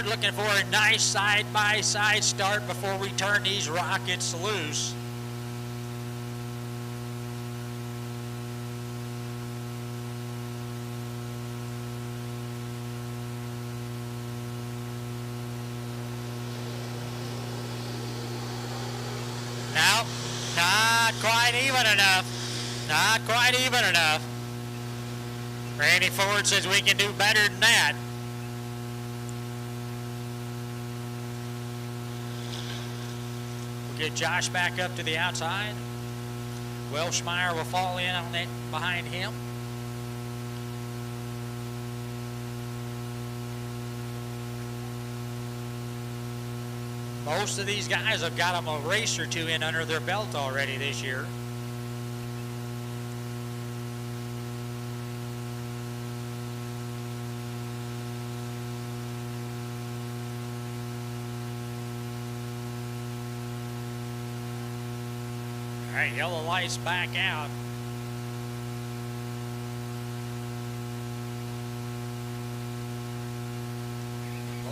Looking for a nice side-by-side start before we turn these rockets loose. No, not quite even enough. Not quite even enough. Randy Ford says we can do better than that. We'll get Josh back up to the outside. Welshmeyer will fall in on that behind him. Most of these guys have got them a race or two in under their belt already this year. All right, yellow lights back out.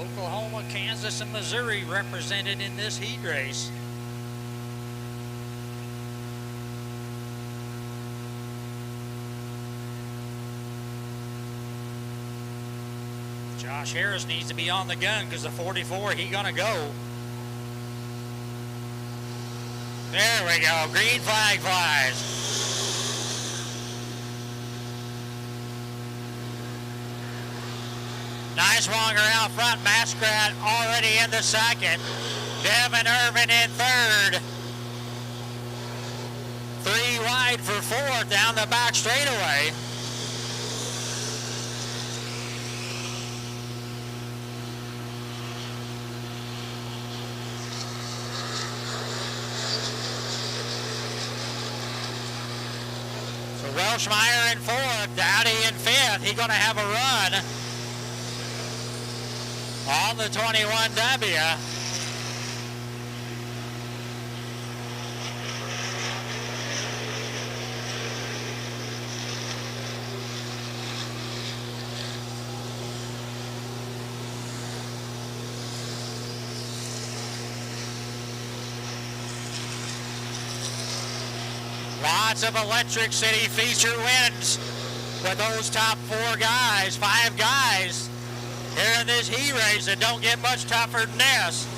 Oklahoma, Kansas, and Missouri represented in this heat race. Josh Harris needs to be on the gun because the 44, he gonna go. There we go, green flag flies. Nice Nicewanger out front, Mascrat already in the second. Devin Irvin in third. 3 wide for fourth down the back straightaway. Welshmeyer in fourth, Dowdy in fifth. He's going to have a run on the 21W. Lots of Electric City feature wins with those top 4 guys, 5 guys here in this heat race that don't get much tougher than this.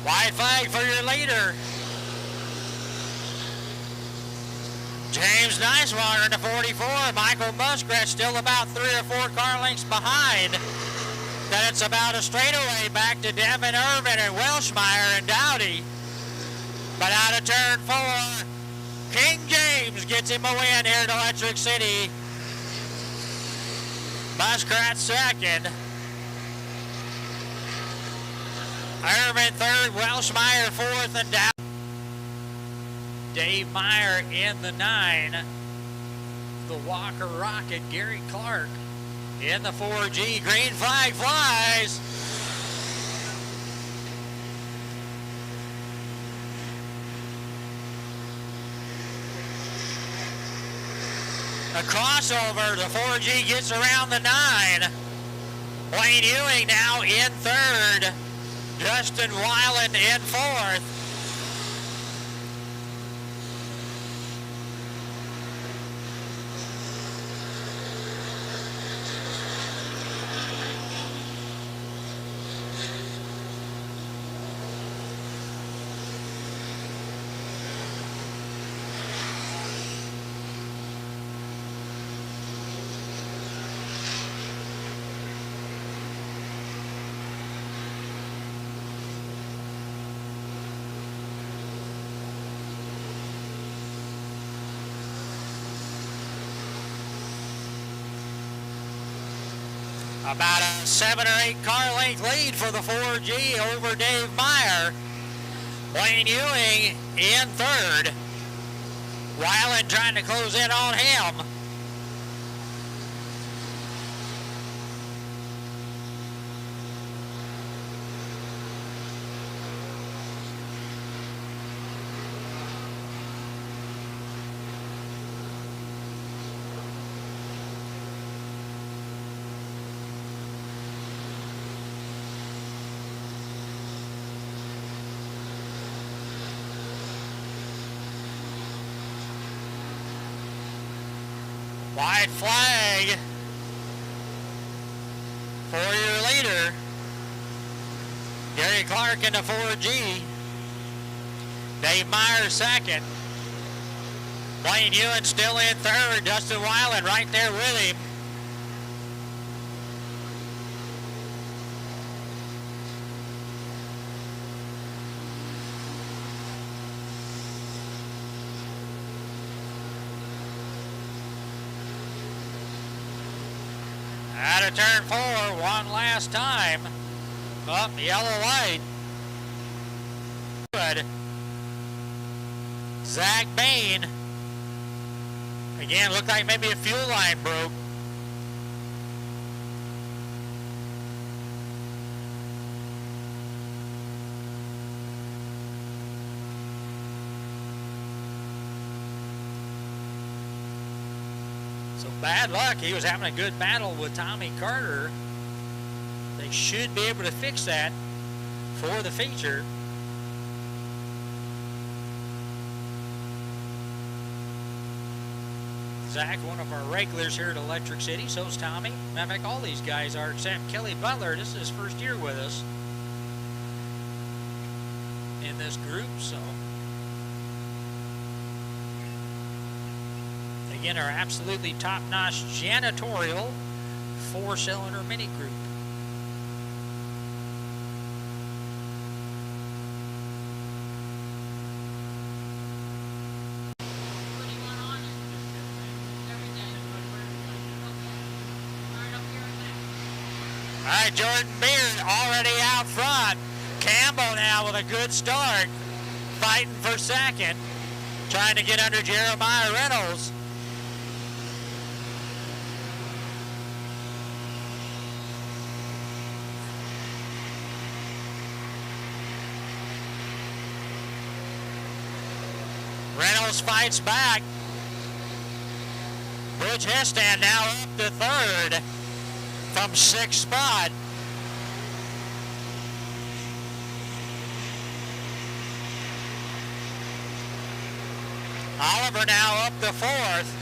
White flag for your leader. James Nicewater in the 44. Michael Muskrat still about 3 or 4 car lengths behind. Then it's about a straightaway back to Devin Irvin and Welshmeyer and Dowdy. But out of turn 4, King James gets him a win here at Electric City. Muskrat second. Irvin third, Welshmeyer fourth, and down. Dave Meyer in the 9. The Walker Rocket, Gary Clark in the 4G. Green flag flies. A crossover, the 4G gets around the 9. Wayne Ewing now in third. Justin Weiland in fourth. About a 7 or 8 car length lead for the 4G over Dave Meyer. Wayne Ewing in third. Weiland trying to close in on him. White flag for your leader. Gary Clark in the 4G. Dave Meyer second. Wayne Ewing still in third. Dustin Weiland right there with him. Out of turn 4, one last time. Up, yellow light. Good. Zach Bain. Again, looked like maybe a fuel line broke. So bad luck. He was having a good battle with Tommy Carter. They should be able to fix that for the feature. Zach, one of our regulars here at Electric City, so's Tommy. Matter of fact, all these guys are except Kelly Butler. This is his first year with us in this group, so. Again, our absolutely top-notch janitorial 4-cylinder Mini Group. All right, Jordan Beard already out front. Campbell now with a good start, fighting for second, trying to get under Jeremiah Reynolds. Reynolds fights back. Butch Hestan now up to third from 6th spot. Oliver now up to 4th.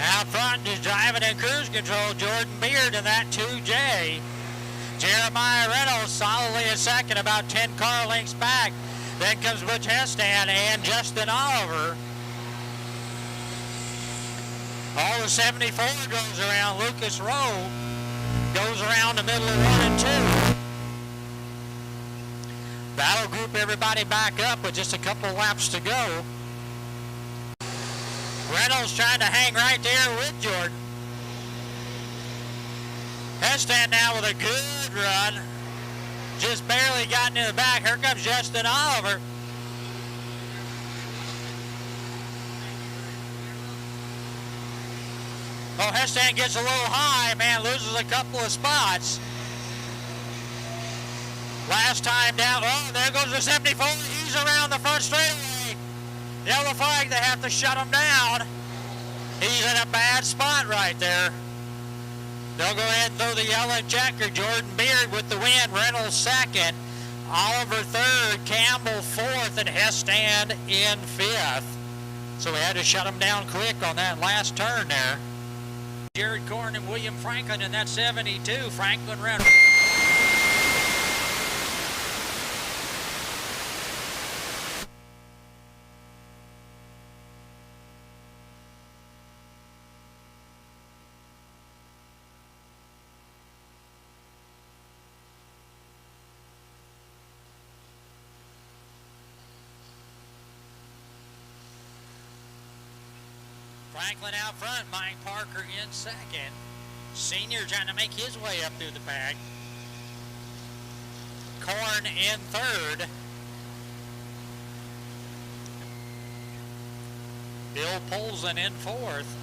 Out front is driving in cruise control, Jordan Beard in that 2J. Jeremiah Reynolds solidly in second, about 10 car lengths back. Then comes Butch Hestan and Justin Oliver. All the 74 goes around. Lucas Rowe goes around the middle of 1 and 2. That'll group everybody back up with just a couple laps to go. Reynolds trying to hang right there with Jordan. Hestan now with a good run. Just barely gotten in the back. Here comes Justin Oliver. Oh, Hestan gets a little high, man, loses a couple of spots. Last time down, oh, there goes the 74. He's around the front straightaway. Yellow flag, they have to shut him down. He's in a bad spot right there. They'll go ahead and throw the yellow checker. Jordan Beard with the win. Reynolds second. Oliver third. Campbell fourth. And Hesstand in fifth. So we had to shut them down quick on that last turn there. Jared Corn and William Franklin in that 72. Franklin ran. Franklin out front, Mike Parker in second. Senior trying to make his way up through the pack. Corn in third. Bill Polson in fourth.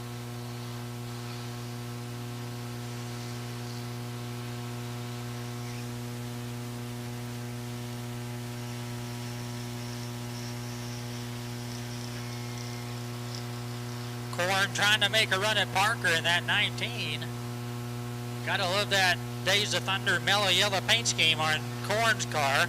Corn trying to make a run at Parker in that 19. Gotta love that Days of Thunder mellow yellow paint scheme on Corn's car.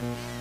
Thank you.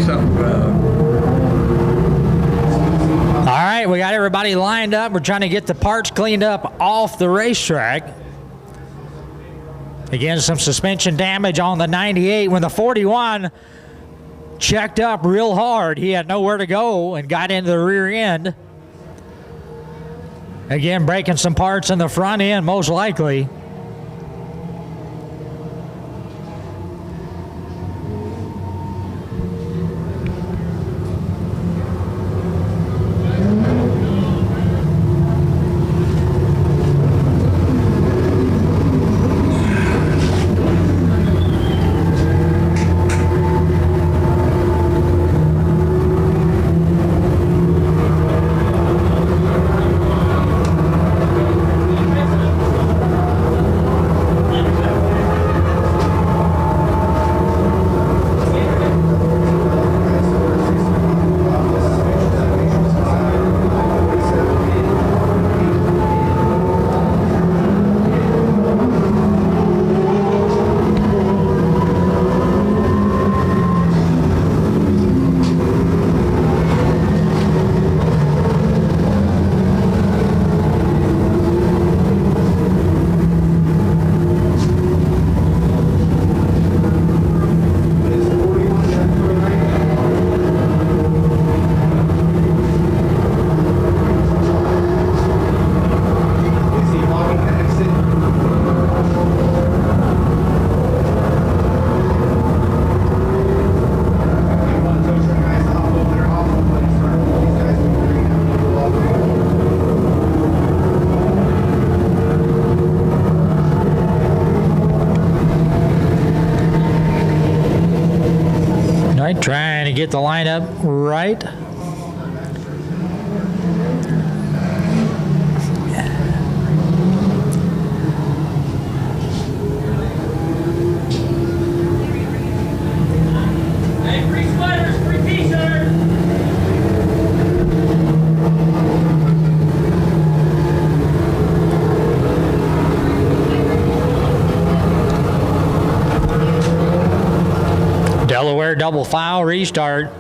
race off the road. All right, we got everybody lined up. We're trying to get the parts cleaned up off the racetrack. Again, some suspension damage on the 98 when the 41 checked up real hard. He had nowhere to go and got into the rear end. Again, breaking some parts in the front end, most likely. Trying to get the lineup right. Hey, free sweaters, free t-shirts. Delaware double file restart.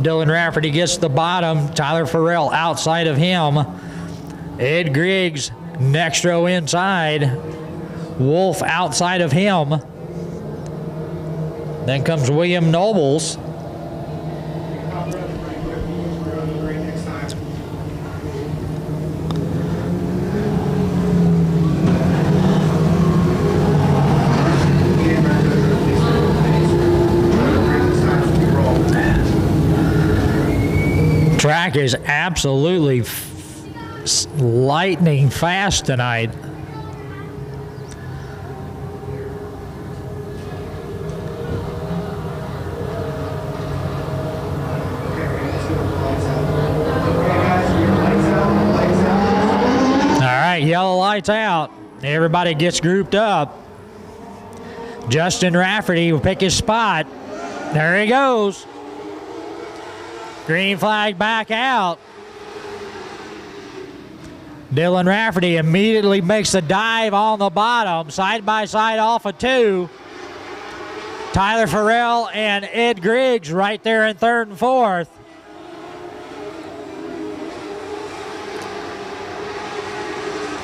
Dylan Rafferty gets the bottom. Tyler Farrell outside of him. Ed Griggs next row inside. Wolf outside of him. Then comes William Nobles. Track is absolutely lightning fast tonight. All right, yellow lights out. Everybody gets grouped up. Justin Rafferty will pick his spot. There he goes. Green flag back out. Dylan Rafferty immediately makes the dive on the bottom, side by side off of two. Tyler Farrell and Ed Griggs right there in third and fourth.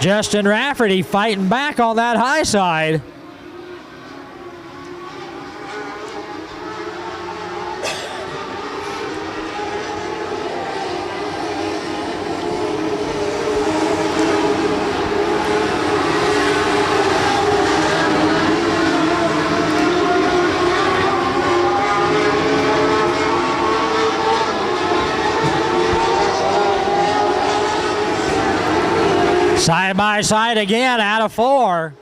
Justin Rafferty fighting back on that high side. Side by side again out of four.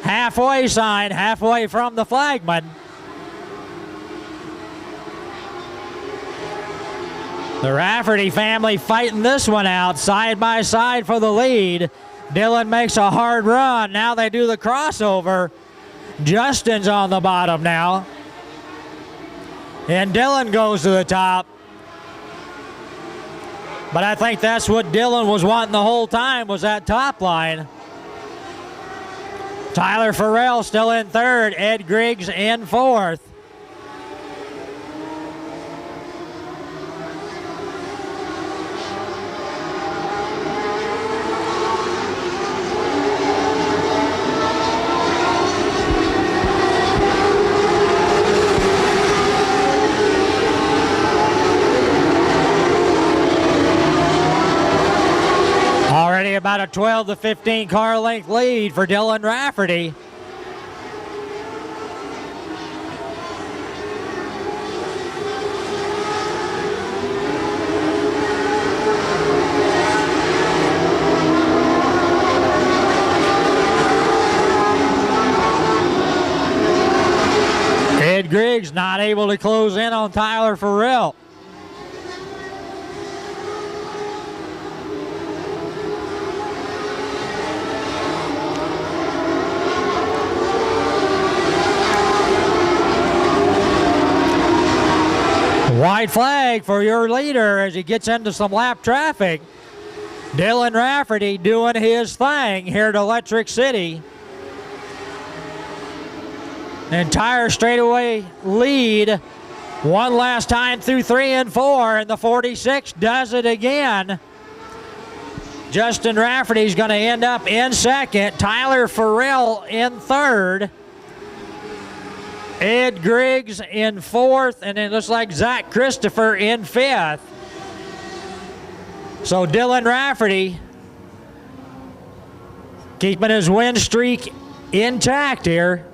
Halfway sign, halfway from the flagman. The Rafferty family fighting this one out side by side for the lead. Dylan makes a hard run. Now they do the crossover. Justin's on the bottom now. And Dylan goes to the top. But I think that's what Dylan was wanting the whole time, was that top line. Tyler Farrell still in third. Ed Griggs in fourth. about a 12 to 15 car length lead for Dylan Rafferty. Ed Griggs not able to close in on Tyler Farrell. White flag for your leader as he gets into some lap traffic. Dylan Rafferty doing his thing here at Electric City. The entire straightaway lead one last time through 3 and 4, and the 46 does it again. Justin Rafferty's going to end up in second. Tyler Farrell in third. Ed Griggs in fourth, and it looks like Zach Christopher in fifth. So Dylan Rafferty keeping his win streak intact here.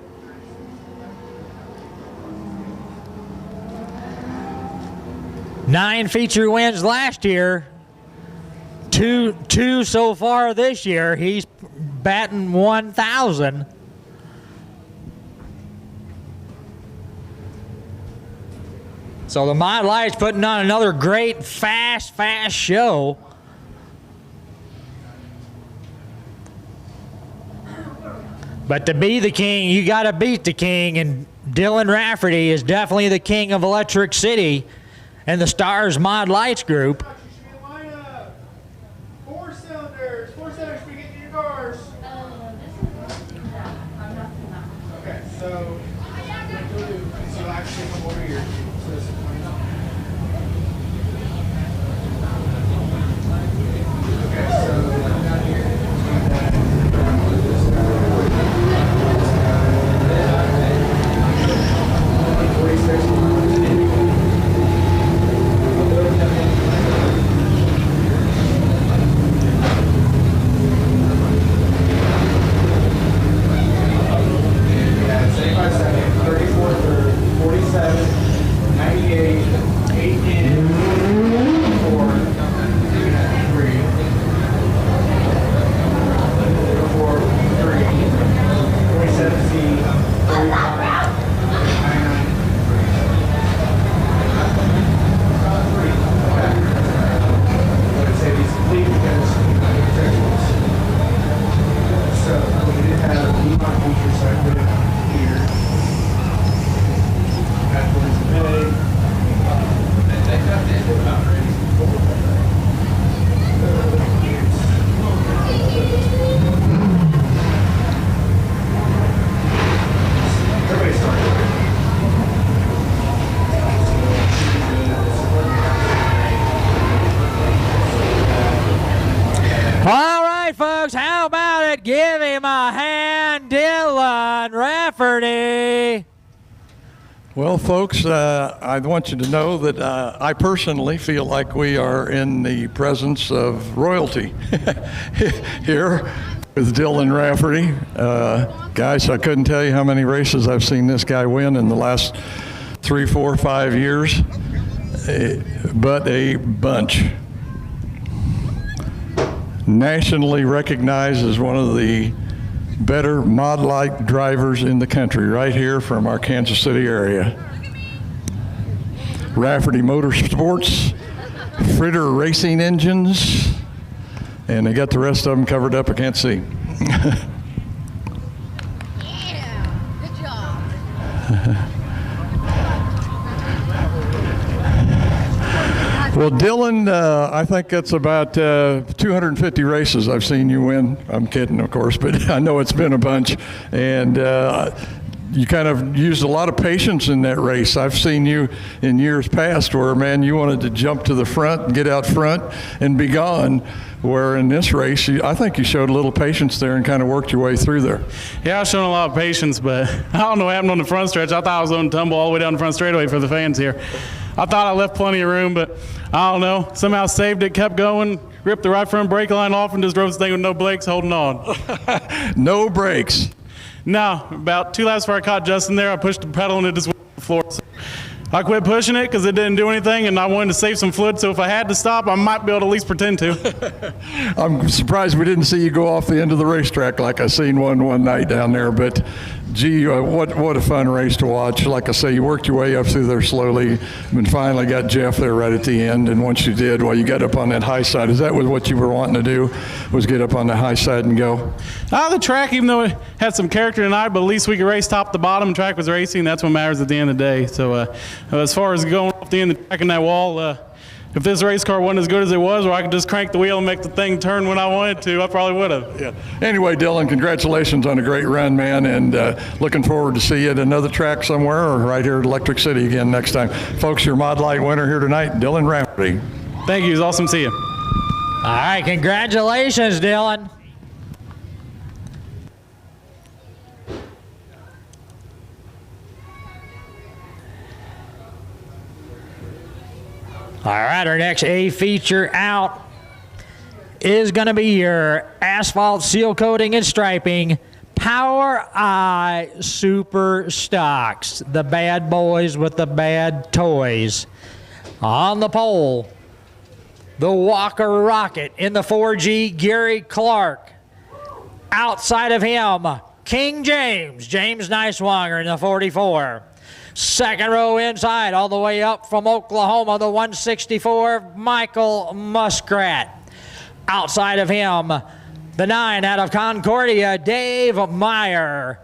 Nine feature wins last year, two so far this year. He's batting 1,000. So the Mod Light's putting on another great fast show. But to be the king, you got to beat the king, and Dylan Rafferty is definitely the king of Electric City and the Stars Mod Lights group. Four cylinders for getting your cars. Okay, so actually come over here. Give him a hand, Dylan Rafferty. Well, folks, I want you to know that I personally feel like we are in the presence of royalty here with Dylan Rafferty. Guys, I couldn't tell you how many races I've seen this guy win in the last 3, 4, 5 years, but a bunch. Nationally recognized as one of the better Mod Light drivers in the country, right here from our Kansas City area. Rafferty Motorsports, Fritter Racing Engines, and they got the rest of them covered up. I can't see. Yeah, good job. Well, Dylan, I think that's about 250 races I've seen you win. I'm kidding, of course, but I know it's been a bunch. And you kind of used a lot of patience in that race. I've seen you in years past where, man, you wanted to jump to the front and get out front and be gone. Where in this race, I think you showed a little patience there and kind of worked your way through there. Yeah, I've shown a lot of patience, but I don't know what happened on the front stretch. I thought I was going to tumble all the way down the front straightaway for the fans here. I thought I left plenty of room, but I don't know. Somehow saved it, kept going, ripped the right front brake line off and just drove this thing with no brakes, holding on. No brakes. No, about 2 laps before I caught Justin there, I pushed the pedal and it just went to the floor. So I quit pushing it because it didn't do anything, and I wanted to save some fluid, so if I had to stop, I might be able to at least pretend to. I'm surprised we didn't see you go off the end of the racetrack like I seen one night down there, but gee, what a fun race to watch. Like I say, you worked your way up through there slowly and finally got Jeff there right at the end, and once you did, well, you got up on that high side. Is that what you were wanting to do, was get up on the high side and go? The track, even though it had some character tonight, but at least we could race top to bottom. The track was racing. That's what matters at the end of the day. So as far as going off the end of the track in that wall, if this race car wasn't as good as it was, where I could just crank the wheel and make the thing turn when I wanted to, I probably would have. Yeah. Anyway, Dylan, congratulations on a great run, man, and looking forward to see you at another track somewhere or right here at Electric City again next time. Folks, your Mod Light winner here tonight, Dylan Rafferty. Thank you. It was awesome to see you. All right, congratulations, Dylan. All right, our next A feature out is going to be your asphalt seal coating and striping Power Eye Super Stocks, the bad boys with the bad toys. On the pole, the Walker Rocket in the 4G, Gary Clark. Outside of him, King James Niswanger in the 44. Second row inside, all the way up from Oklahoma, the 164, Michael Muskrat. Outside of him, the 9 out of Concordia, Dave Meyer.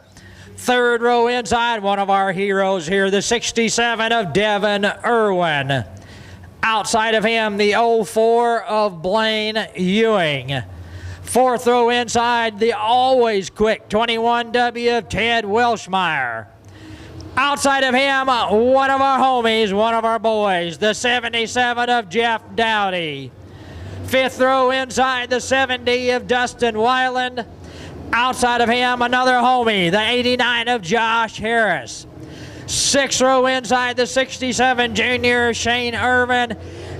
Third row inside, one of our heroes here, the 67 of Devin Irwin. Outside of him, the 04 of Blaine Ewing. Fourth row inside, the always quick 21W of Ted Welshmeyer. Outside of him, one of our homies, one of our boys, the 77 of Jeff Dowdy. Fifth row inside, the 70 of Dustin Weiland. Outside of him, another homie, the 89 of Josh Harris. Sixth row inside, the 67 junior Shane Irvin.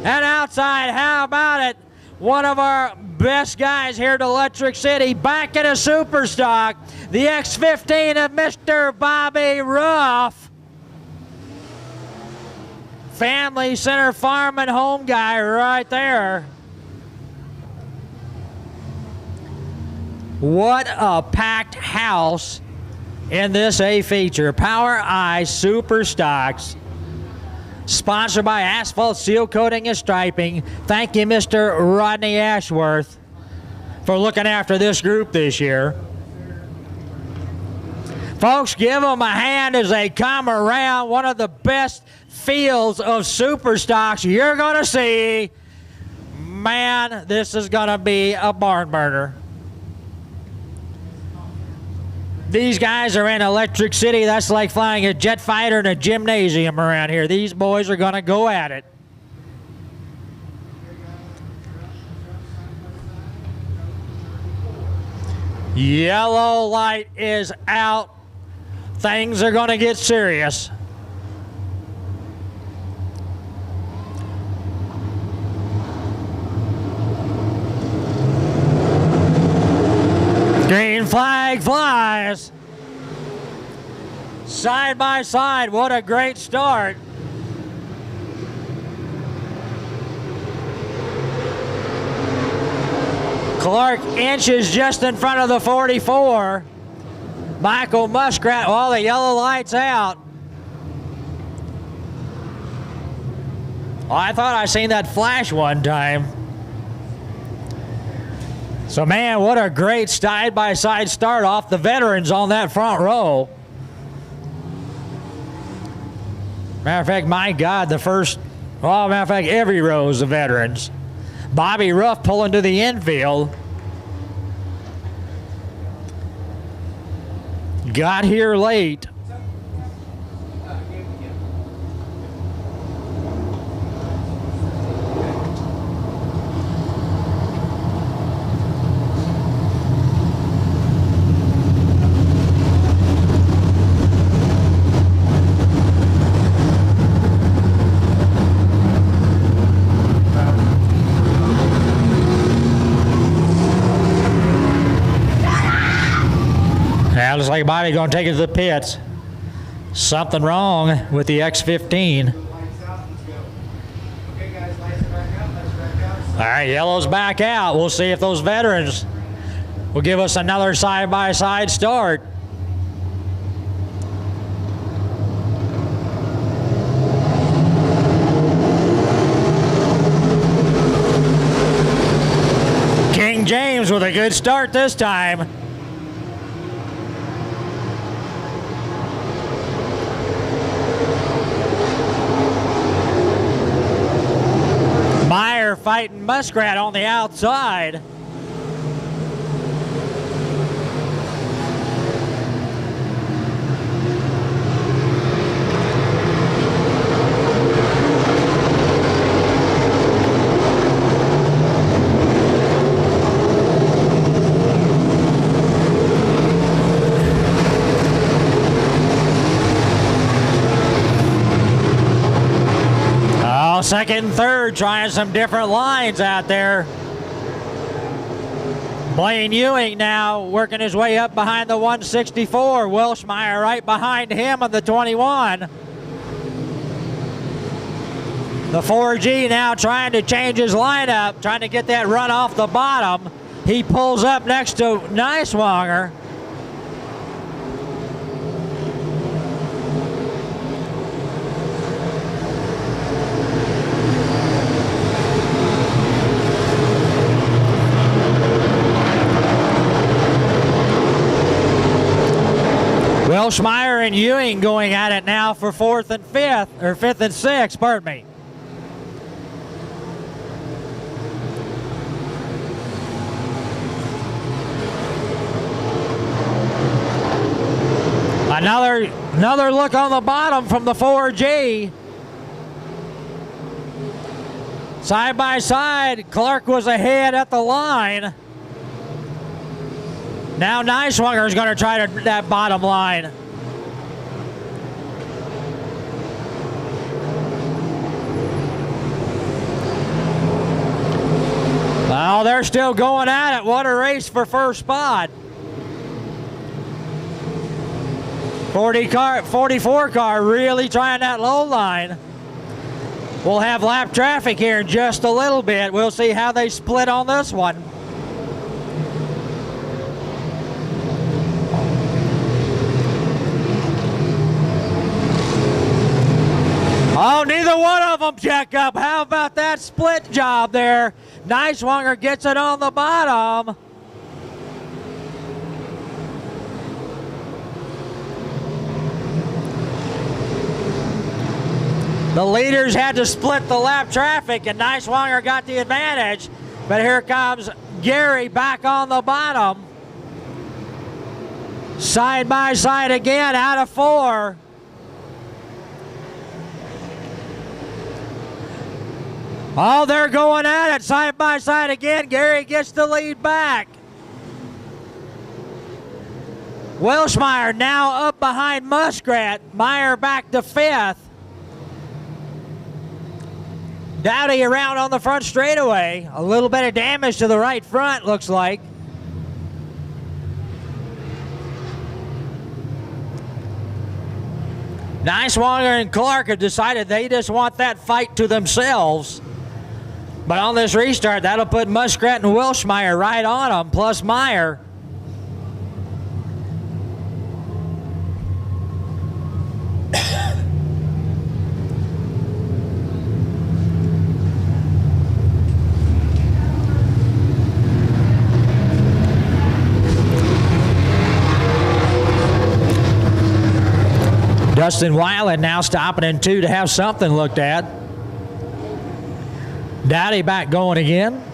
And outside, how about it? One of our best guys here at Electric City, back in a super stock, the X15 of Mr. Bobby Ruff. Family Center farm and home guy right there. What a packed house in this A feature. Power Eye Super Stocks. Sponsored by Asphalt Seal Coating and Striping. Thank you, Mr. Rodney Ashworth, for looking after this group this year. Folks, give them a hand as they come around. One of the best fields of super stocks you're going to see. Man, this is going to be a barn burner. These guys are in Electric City. That's like flying a jet fighter in a gymnasium around here. These boys are going to go at it. Yellow light is out. Things are going to get serious. Green flag flies. Side by side, what a great start. Clark inches just in front of the 44. Michael Muskrat, well, the yellow light's out. Oh, I thought I seen that flash one time. So, man, what a great side-by-side start off the veterans on that front row. Matter of fact, my God, the first, well, matter of fact, every row is the veterans. Bobby Ruff pulling to the infield. Got here late. looks like Bobby going to take it to the pits. Something wrong with the X15. Lights out, let's go. Okay, guys, lights back out, lights back out. All right, yellow's back out. We'll see if those veterans will give us another side-by-side start. King James with a good start this time. Meyer fighting Muskrat on the outside. Second and third, trying some different lines out there. Blaine Ewing now working his way up behind the 164. Welshmeyer right behind him on the 21. The 4G now trying to change his lineup, trying to get that run off the bottom. He pulls up next to Neiswanger. Welshmeyer and Ewing going at it now for fifth and sixth, pardon me. Another look on the bottom from the 4G. Side by side, Clark was ahead at the line. Now Neiswanger is going to try that bottom line. Well, they're still going at it. What a race for first spot. 44 car really trying that low line. We'll have lap traffic here in just a little bit. We'll see how they split on this one. Oh, neither one of them check up. How about that split job there? Neiswanger gets it on the bottom. The leaders had to split the lap traffic, and Neiswanger got the advantage. But here comes Gary back on the bottom. Side by side again, out of four. Oh, they're going at it side by side again. Gary gets the lead back. Welshmeyer now up behind Muskrat. Meyer back to fifth. Dowdy around on the front straightaway. A little bit of damage to the right front, looks like. Neiswanger and Clark have decided they just want that fight to themselves. But on this restart, that'll put Muskrat and Welshmeyer right on them, plus Meyer. Dustin Weiland now stopping in two to have something looked at. Dowdy back going again.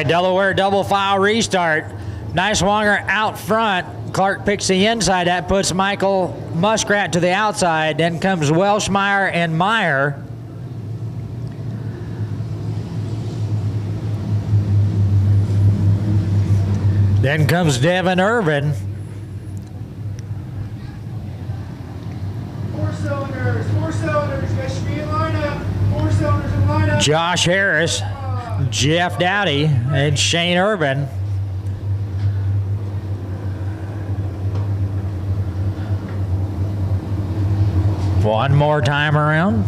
right, Delaware double file restart. Nicewanger out front. Clark picks the inside. That puts Michael Muskrat to the outside. Then comes Welshmeyer and Meyer. Then comes Devin Irvin. Four cylinders. You guys should be in lineup. 4 cylinders in lineup. Josh Harris, Jeff Dowdy, and Shane Irvin. One more time around.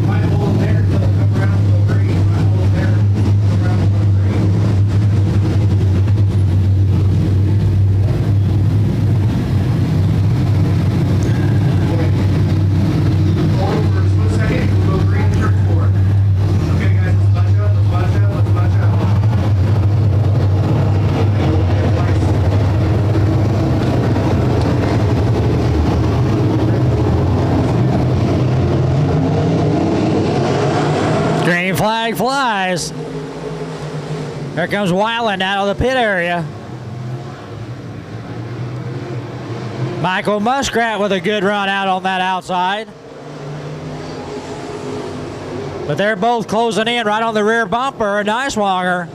Might hold there till it come around to the green. Might hold there, come around to the green. Forward for a split second, we'll go green, turn forward. Okay, guys, let's bunch up, let's bunch up, let's bunch up. Green flag flies. Here comes Weiland out of the pit area. Michael Muskrat with a good run out on that outside. But they're both closing in right on the rear bumper. Nicewanger.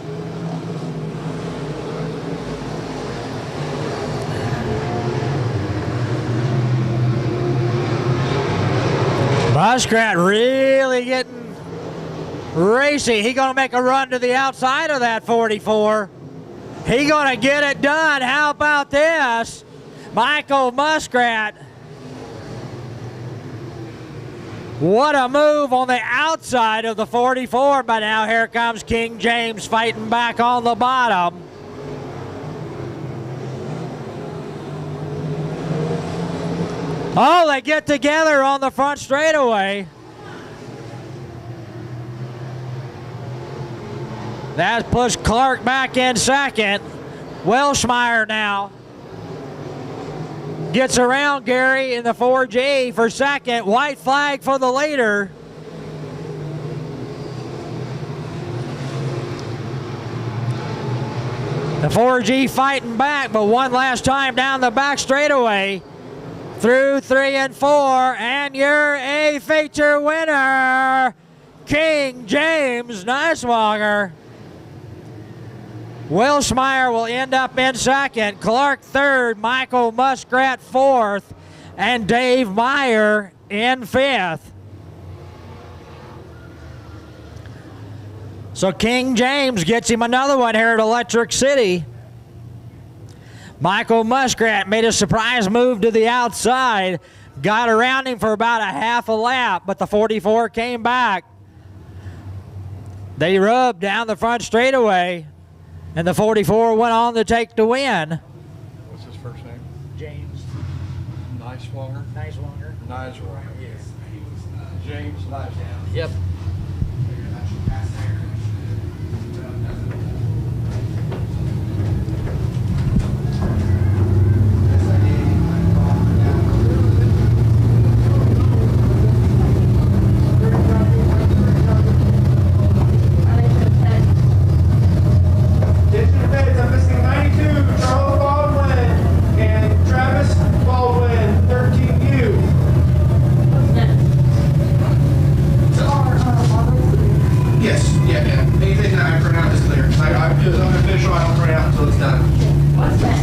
Muskrat really getting racy. He gonna make a run to the outside of that 44. He gonna get it done. How about this? Michael Muskrat. What a move on the outside of the 44, but now here comes King James fighting back on the bottom. Oh, they get together on the front straightaway. That puts Clark back in second. Welshmeyer now gets around Gary in the 4G for second. White flag for the leader. The 4G fighting back, but one last time down the back straightaway. Through 3 and 4, and you're a feature winner, King James Nicewanger. Welshmeyer will end up in second, Clark third, Michael Muskrat fourth, and Dave Meyer in fifth. So King James gets him another one here at Electric City. Michael Muskrat made a surprise move to the outside, got around him for about a half a lap, but the 44 came back. They rubbed down the front straightaway, and the 44 went on to take the win. What's his first name? James. Nicewanger? Nicewanger. Nicewanger. Yes. James Nicewanger. Yep. I'm missing 92, Charles Baldwin, and Travis Baldwin, 13U. Yes, yeah. Anything that I print out is clear. It was unofficial, I don't print out until it's done. What's that?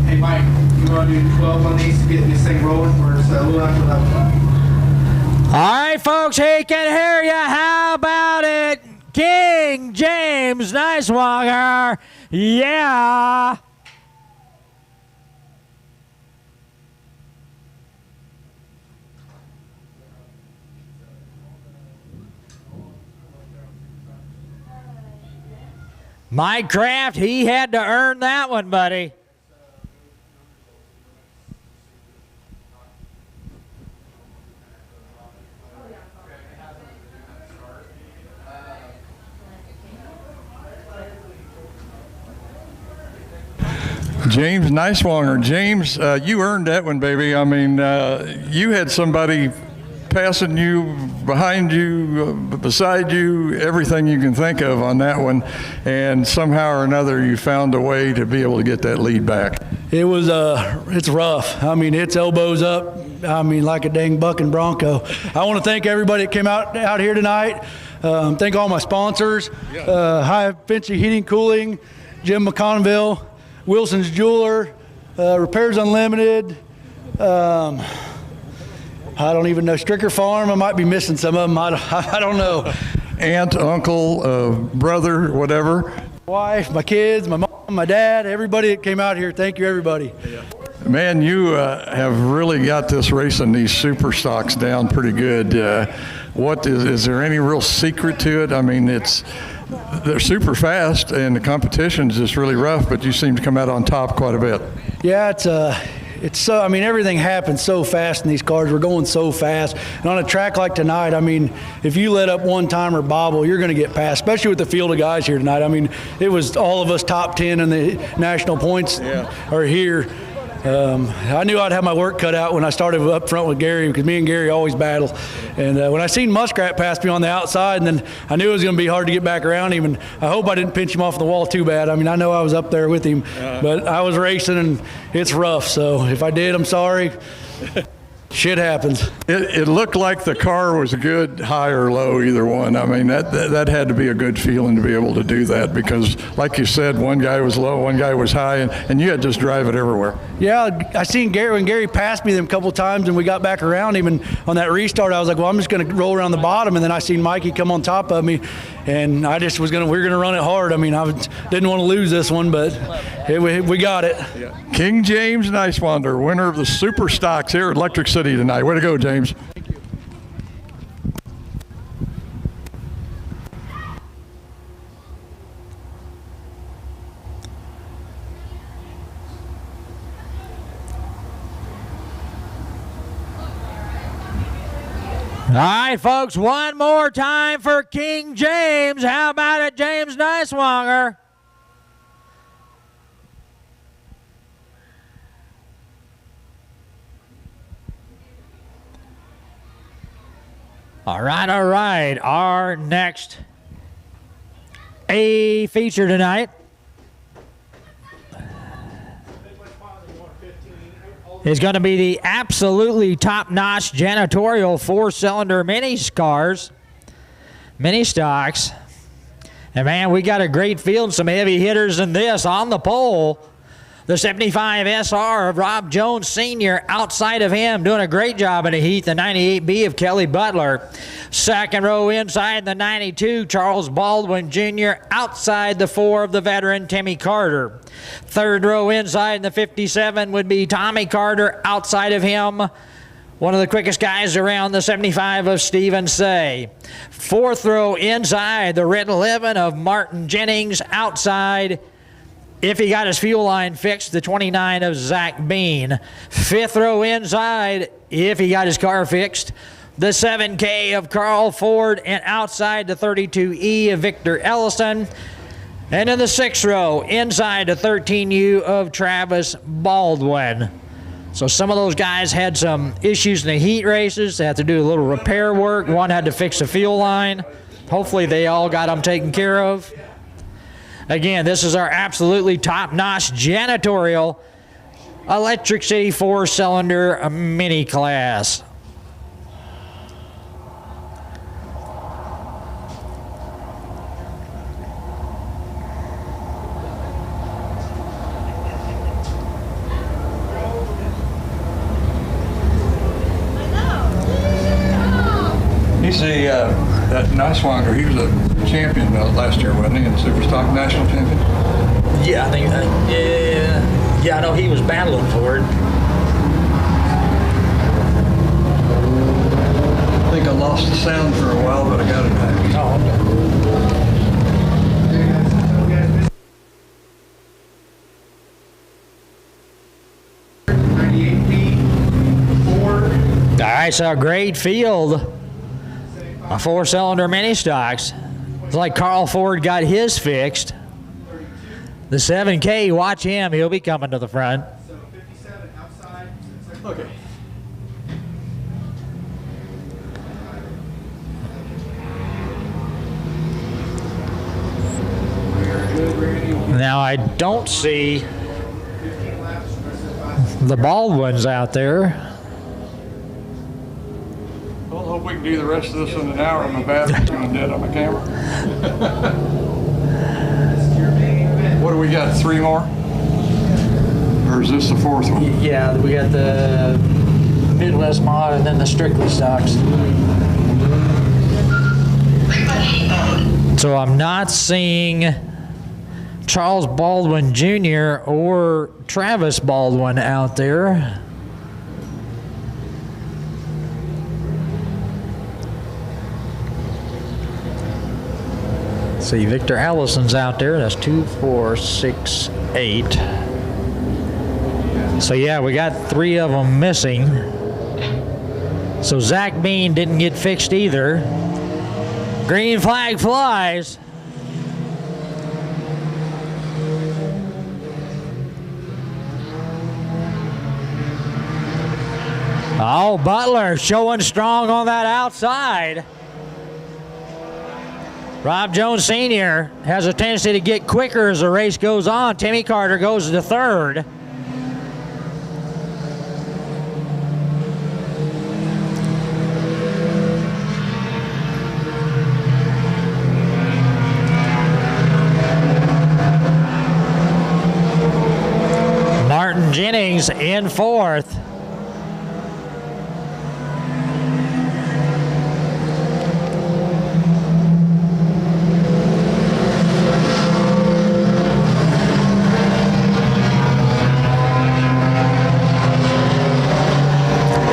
Hey Mike, you want to do 12 on these to get this thing rolling, or is a little after that? All right, folks, he can hear you. How about it? King James Nicewanger. Yeah. Mike Kraft, he had to earn that one, buddy. James Niswanger. James, you earned that one, baby. I mean, you had somebody passing you, behind you, beside you, everything you can think of on that one, and somehow or another you found a way to be able to get that lead back. It was, it's rough. I mean, it's elbows up. I mean, like a dang bucking bronco. I want to thank everybody that came out here tonight. Thank all my sponsors, High Fancy Heating Cooling, Jim McConnville, Wilson's Jeweler, Repairs Unlimited, I don't even know, Stricker Farm. I might be missing some of them. I don't know. Aunt, uncle, brother, whatever. Wife, my kids, my mom, my dad, everybody that came out here. Thank you, everybody. Man, you have really got this race in these super stocks down pretty good. What is there any real secret to it? I mean, they're super fast and the competition's just really rough, but you seem to come out on top quite a bit. Yeah, it's so, I mean, everything happens so fast in these cars. We're going so fast. And on a track like tonight, I mean, if you let up one time or bobble, you're going to get past, especially with the field of guys here tonight. I mean, it was all of us top 10 in the national points are here. I knew I'd have my work cut out when I started up front with Gary, because me and Gary always battle. And when I seen Muskrat pass me on the outside, and then I knew it was going to be hard to get back around him, and I hope I didn't pinch him off the wall too bad. I mean, I know I was up there with him, but I was racing, and it's rough. So if I did, I'm sorry. Shit happens. It looked like the car was a good high or low, either one. I mean, that had to be a good feeling to be able to do that, because, like you said, one guy was low, one guy was high, and you had to just drive it everywhere. Yeah, I seen Gary, when Gary passed me them a couple times and we got back around him, and on that restart, I was like, well, I'm just going to roll around the bottom, and then I seen Mikey come on top of me, and I just was we were going to run it hard. I mean, I didn't want to lose this one, but we got it. Yeah. King James Niswander, winner of the Super Stocks here at Electric City tonight. Way to go, James. Thank you. All right, folks, one more time for King James. How about it, James Niswanger? All right, all right. Our next A feature tonight is going to be the absolutely top-notch janitorial four-cylinder mini stocks. And, man, we got a great field, some heavy hitters in this. On the pole, the 75 SR of Rob Jones Sr. outside of him, doing a great job in the heat, the 98B of Kelly Butler. Second row inside the 92, Charles Baldwin Jr. outside the 4 of the veteran Timmy Carter. Third row inside the 57 would be Tommy Carter, outside of him one of the quickest guys around, the 75 of Stephen Say. Fourth row inside the red 11 of Martin Jennings, outside, if he got his fuel line fixed, the 29 of Zach Bean. Fifth row inside, if he got his car fixed, the 7K of Carl Ford, and outside the 32E of Victor Ellison. And in the sixth row, inside the 13U of Travis Baldwin. So some of those guys had some issues in the heat races. They had to do a little repair work. One had to fix a fuel line. Hopefully they all got them taken care of. Again, this is our absolutely top-notch janitorial Electric City four-cylinder mini class. He's that Niswanger, he was a champion last year, wasn't he, in Superstock National Champion? Yeah, I think, yeah, I know he was battling for it. I think I lost the sound for a while, but I got it back. Oh, okay. All right, so a great field of four-cylinder mini stocks. It's like Carl Ford got his fixed. The 7K, watch him. He'll be coming to the front. So 57 outside. Okay. Now, I don't see 15 laps. the Baldwins out there. Well, hope we can do the rest of this in an hour. My battery's going dead on my camera. What do we got? 3 more? Or is this the 4th one? Yeah, we got the Midwest mod and then the Strictly stocks. So I'm not seeing Charles Baldwin Jr. or Travis Baldwin out there. See, Victor Allison's out there. That's 2, 4, 6, 8. So yeah, we got 3 of them missing. So Zach Bean didn't get fixed either. Green flag flies. Oh, Butler showing strong on that outside. Rob Jones Sr. has a tendency to get quicker as the race goes on. Timmy Carter goes to 3rd. Martin Jennings in 4th.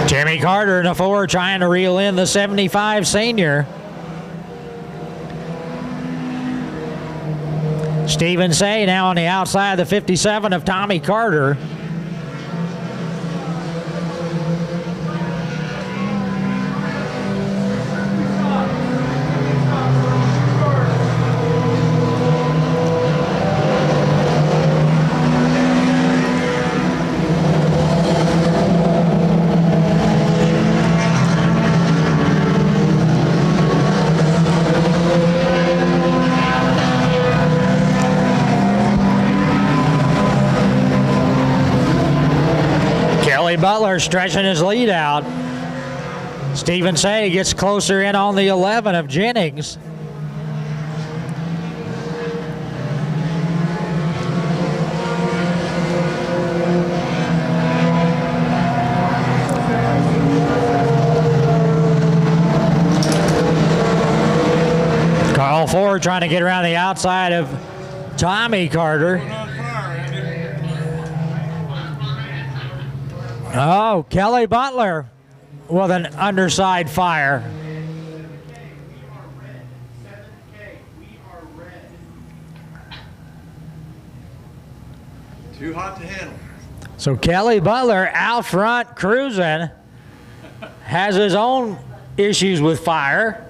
Timmy Carter in a 4 trying to reel in the 75 senior. Stephen Say now on the outside of the 57 of Tommy Carter. Butler stretching his lead out. Stephen Say gets closer in on the 11 of Jennings. Carl Ford trying to get around the outside of Tommy Carter. Oh, Kelly Butler with an underside fire. Too hot to handle. So Kelly Butler out front cruising, has his own issues with fire.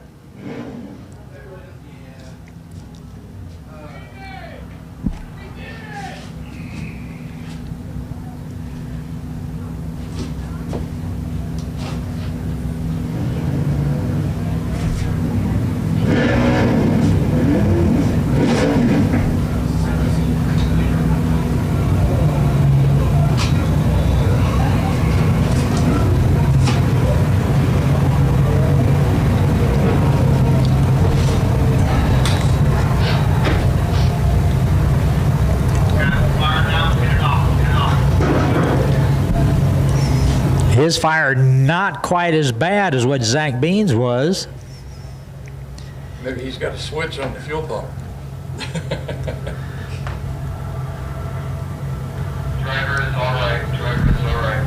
His fire not quite as bad as what Zach Bean's was. Maybe he's got a switch on the fuel pump. Driver is all right. Driver is all right.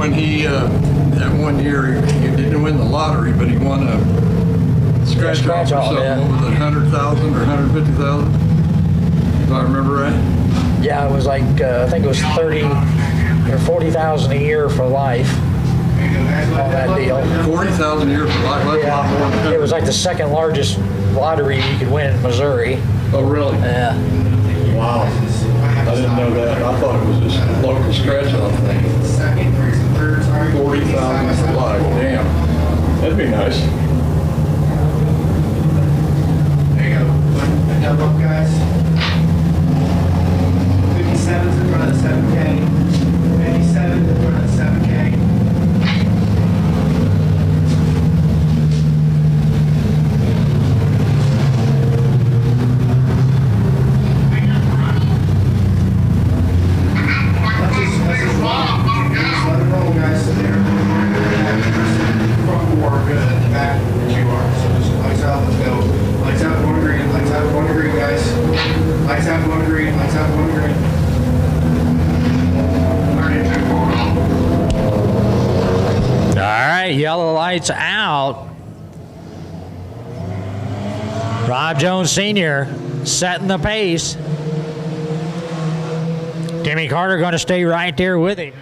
when he, that one year, he didn't win the lottery, but he won a scratch off or something. Yeah. What was it, 100,000 or 150,000? If I remember right. Yeah, it was like, I think it was 30 or 40,000 a year for life on that deal. 40,000 a year for life. That's a lot more than Yeah, it was like the second largest lottery you could win in Missouri. Oh, really? Yeah. Wow. I didn't know that. I thought it was just a local scratch off thing. Second, third, sorry. 40,000 for life. Damn. That'd be nice. There you go. Double up, guys. 57's in front of the 7K. 57 in front of the 7K. Let's just roll. Just let it roll, guys. So there. Front four, good. At the back, 2 are. So just lights out, let's go. Lights out, going green. Lights out, going green, guys. Lights out, going green. Lights out, going green. 32 going on. All right, yellow lights out. Rob Jones Sr. setting the pace. Timmy Carter going to stay right there with him.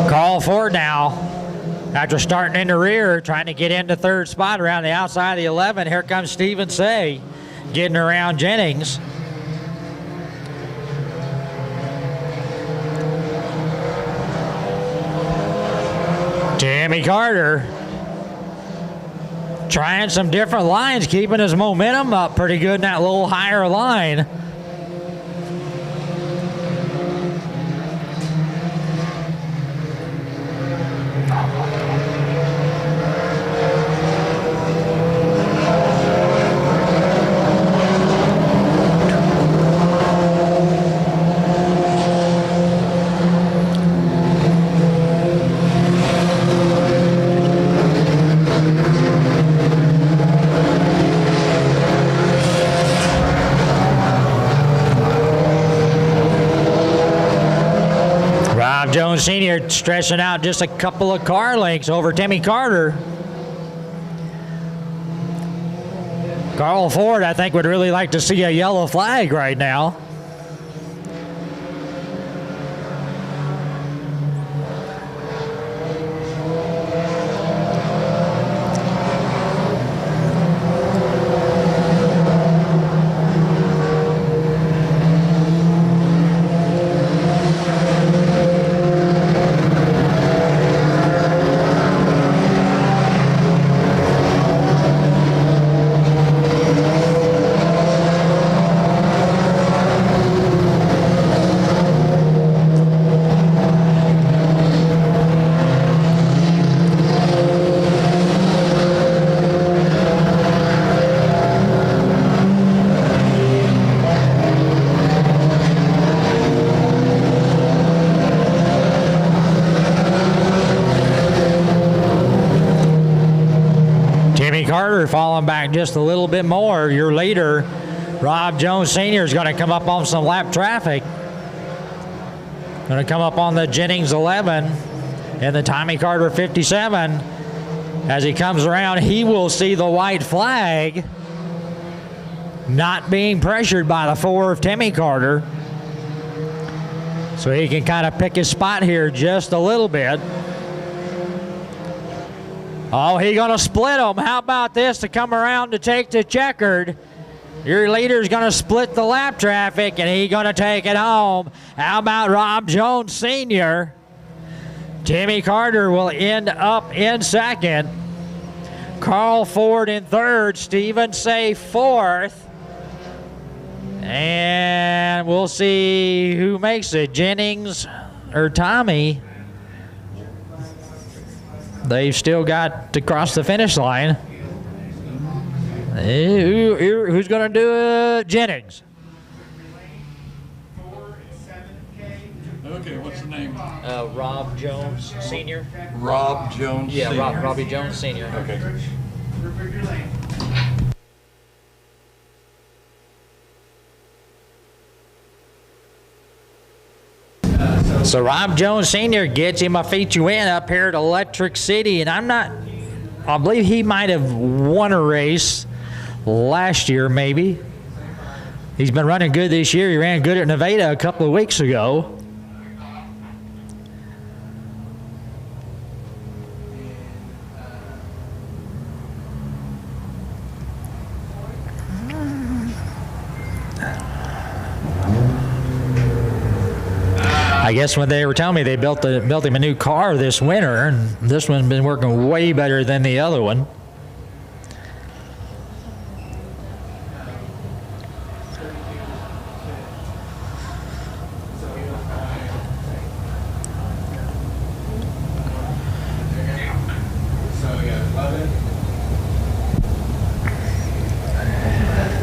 Carl Ford now, after starting in the rear, trying to get into third spot around the outside of the 11. Here comes Stephen Say getting around Jennings. Timmy Carter trying some different lines, keeping his momentum up pretty good in that little higher line. Jones Sr. stretching out just a couple of car lengths over Timmy Carter. Carl Ford, I think, would really like to see a yellow flag right now. Carter falling back just a little bit more. Your leader, Rob Jones Sr., is going to come up on some lap traffic. Going to come up on the Jennings 11 and the Tommy Carter 57. As he comes around, he will see the white flag, not being pressured by the 4 of Timmy Carter. So he can kind of pick his spot here just a little bit. Oh, he's going to split them. How about this to come around to take the checkered? Your leader's going to split the lap traffic, and he's going to take it home. How about Rob Jones Sr.? Timmy Carter will end up in second. Carl Ford in third. Stephen Say fourth. And we'll see who makes it, Jennings or Tommy. They've still got to cross the finish line. Who's going to do it? Jennings. Okay, Okay, what's the name? Rob Jones Sr. Rob Jones Yeah, Sr. Robbie Jones Sr. Okay. So Rob Jones Sr. gets him a feature win up here at Electric City, and I believe he might have won a race last year, maybe. He's been running good this year. He ran good at Nevada a couple of weeks ago. I guess when they were telling me they built him a new car this winter, and this one's been working way better than the other one. So we got 11.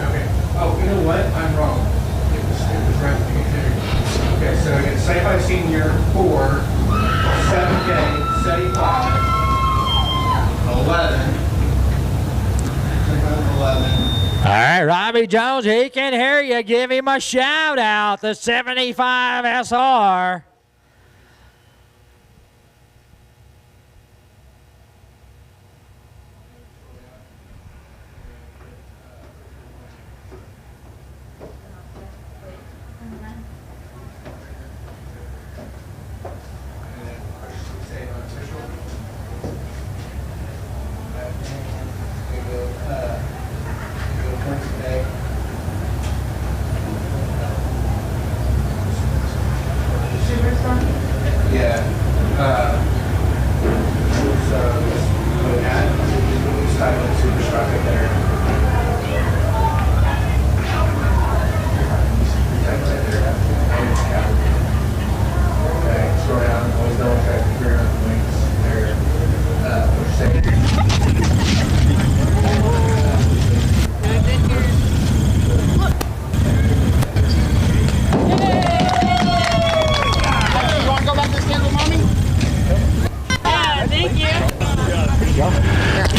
Okay. Oh, you know what? I'm wrong. It was right at the beginning. Okay, so we got Sci-Fi Senior 4, 7K, SETI 5, 11. 11. All right, Robbie Jones, he can hear you. Give him a shout out. The 75 SR. Yeah. So we had Silent Super Truck in there. Okay, slow down. Always double check the rear end wings. There. Push safe.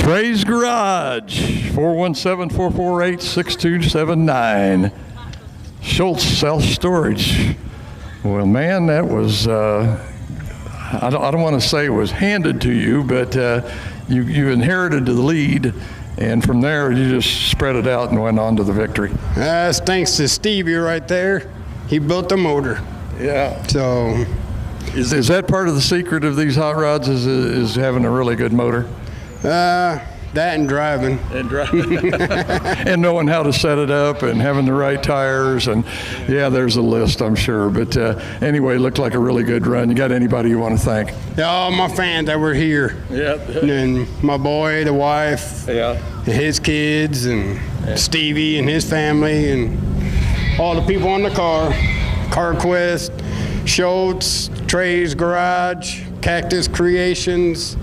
Ray's Garage, 417-448-6279. Schultz Self-Storage. Well, man, that was, I don't want to say it was handed to you, but you inherited the lead, and from there you just spread it out and went on to the victory. That's thanks to Stevie right there. He built the motor. Yeah. So, Is that part of the secret of these hot rods, is having a really good motor? that and driving. And knowing how to set it up and having the right tires, and yeah, there's a list, I'm sure. But anyway, it looked like a really good run. You got anybody you want to thank? All my fans that were here. Yeah. And my boy, the wife, Yeah. his kids, and Stevie and his family, and all the people on the car. CarQuest, Schultz, Trey's Garage, Cactus Creations,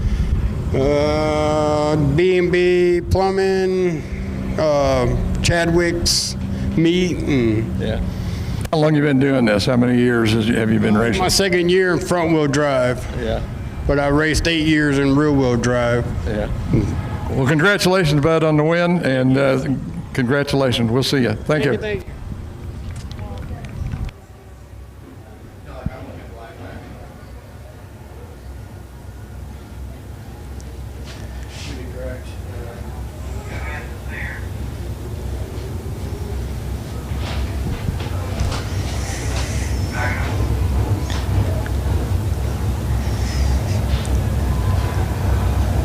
B&B Plumbing, Chadwick's Meat, and Yeah. How long you been doing this? How many years have you been racing? my second year in front-wheel drive. Yeah. But I raced 8 years in rear-wheel drive. Yeah. Well, congratulations, Bud, on the win, and congratulations. We'll see you. Thank you. Thank you.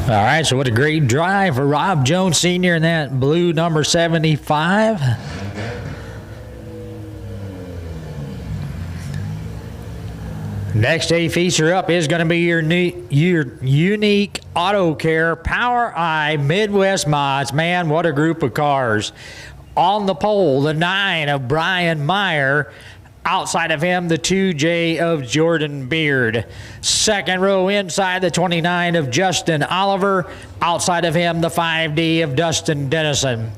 All right, so what a great drive for Rob Jones Sr. in that blue number 75. Next A feature up is going to be your unique Auto Care Power Eye Midwest Mods. Man, what a group of cars. On the pole, the 9 of Brian Meyer. Outside of him, the 2J of Jordan Beard. Second row inside, the 29 of Justin Oliver. Outside of him, the 5D of Dustin Dennison.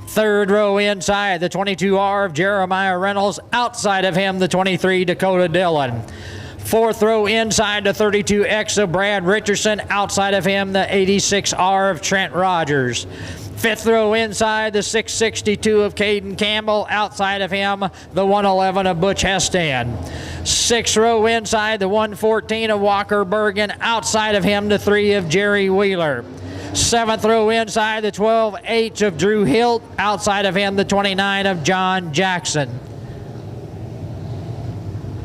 Third row inside, the 22R of Jeremiah Reynolds. Outside of him, the 23 Dakota Dillon. Fourth row inside, the 32X of Brad Richardson. Outside of him, the 86R of Trent Rogers. Fifth row inside, the 662 of Caden Campbell. Outside of him, the 111 of Butch Hestan. Sixth row inside, the 114 of Walker Bergen. Outside of him, the 3 of Jerry Wheeler. Seventh row inside, the 12H of Drew Hilt. Outside of him, the 29 of John Jackson.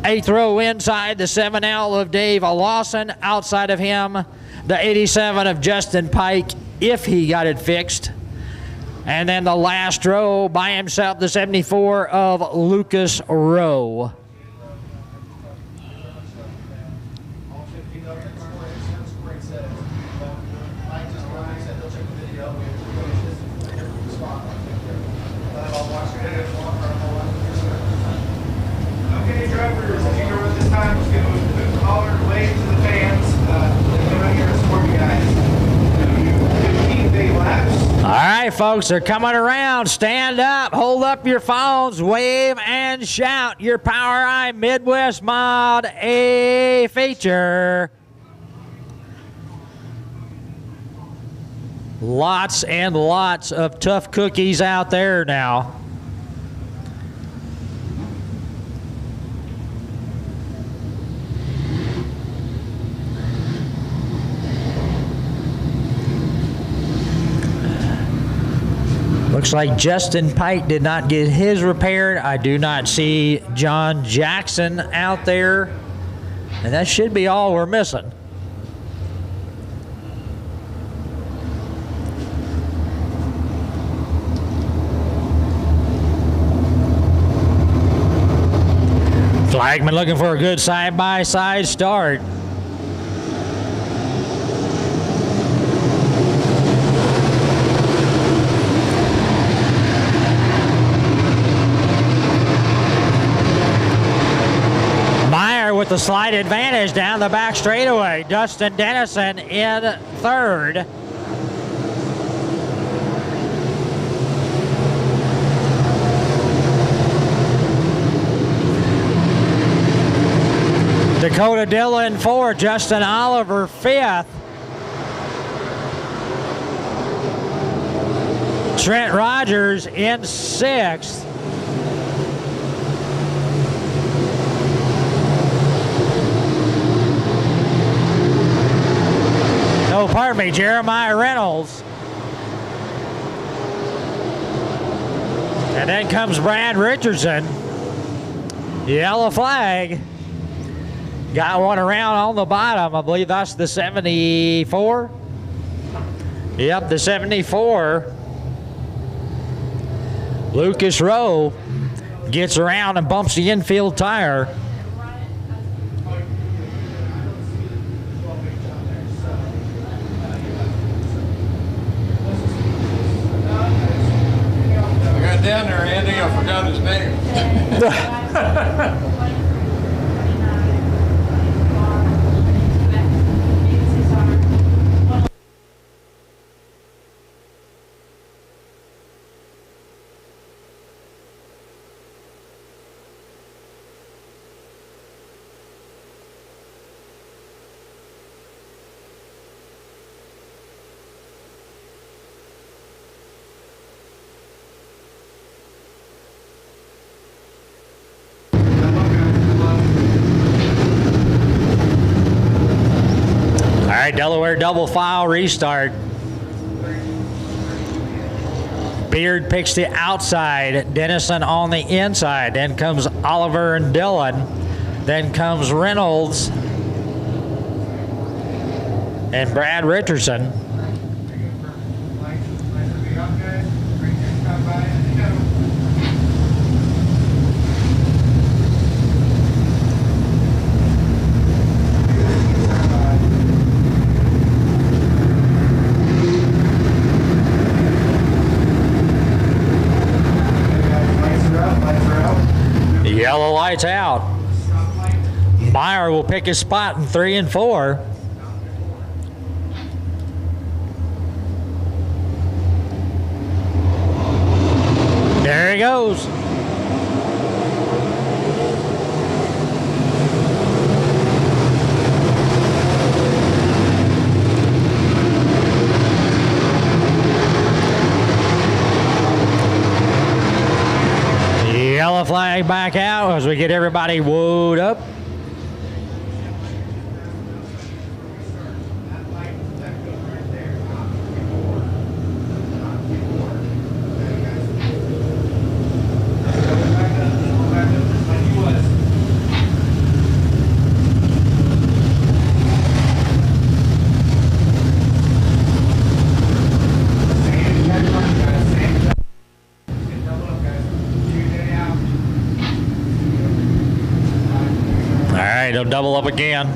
Eighth row inside, the 7L of Dave Lawson. Outside of him, the 87 of Justin Pike, if he got it fixed. And then the last row by himself, the 74 of Lucas Rowe. Okay, drivers, as you know at this time, just going to move the collar, wave to the fans. They're right here to support you guys. You 15 big laps. All right, folks, they're coming around. Stand up, hold up your phones, wave and shout your Power Eye Midwest Mod A feature. Lots and lots of tough cookies out there now. Looks like Justin Pike did not get his repaired. I do not see John Jackson out there. And that should be all we're missing. Flagman looking for a good side-by-side start. With the slight advantage down the back straightaway. Dustin Dennison in third. Dakota Dillon fourth. Justin Oliver fifth. Trent Rogers in sixth. Oh, pardon me, Jeremiah Reynolds. And then comes Brad Richardson. Yellow flag. Got one around on the bottom. I believe that's the 74. Yep, the 74. Lucas Rowe gets around and bumps the infield tire. Down there, Andy, I forgot his name. Delaware double file restart. Beard picks the outside. Dennison on the inside. Then comes Oliver and Dillon. Then comes Reynolds and Brad Richardson. Yellow lights out. Meyer will pick his spot in 3 and 4. There he goes. flag back out as we get everybody woed up. They'll double up again.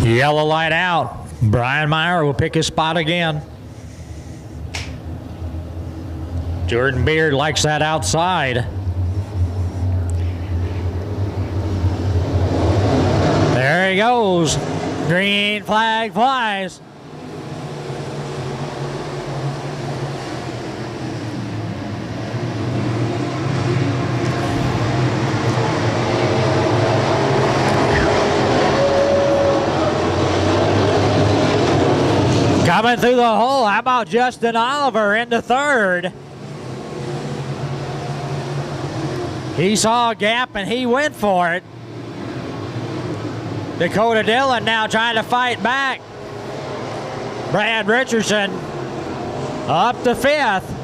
Yellow light out. Brian Meyer will pick his spot again. Jordan Beard likes that outside. There he goes. Green flag flies. Coming through the hole, how about Justin Oliver into third? He saw a gap and he went for it. Dakota Dillon now trying to fight back. Brad Richardson up to fifth.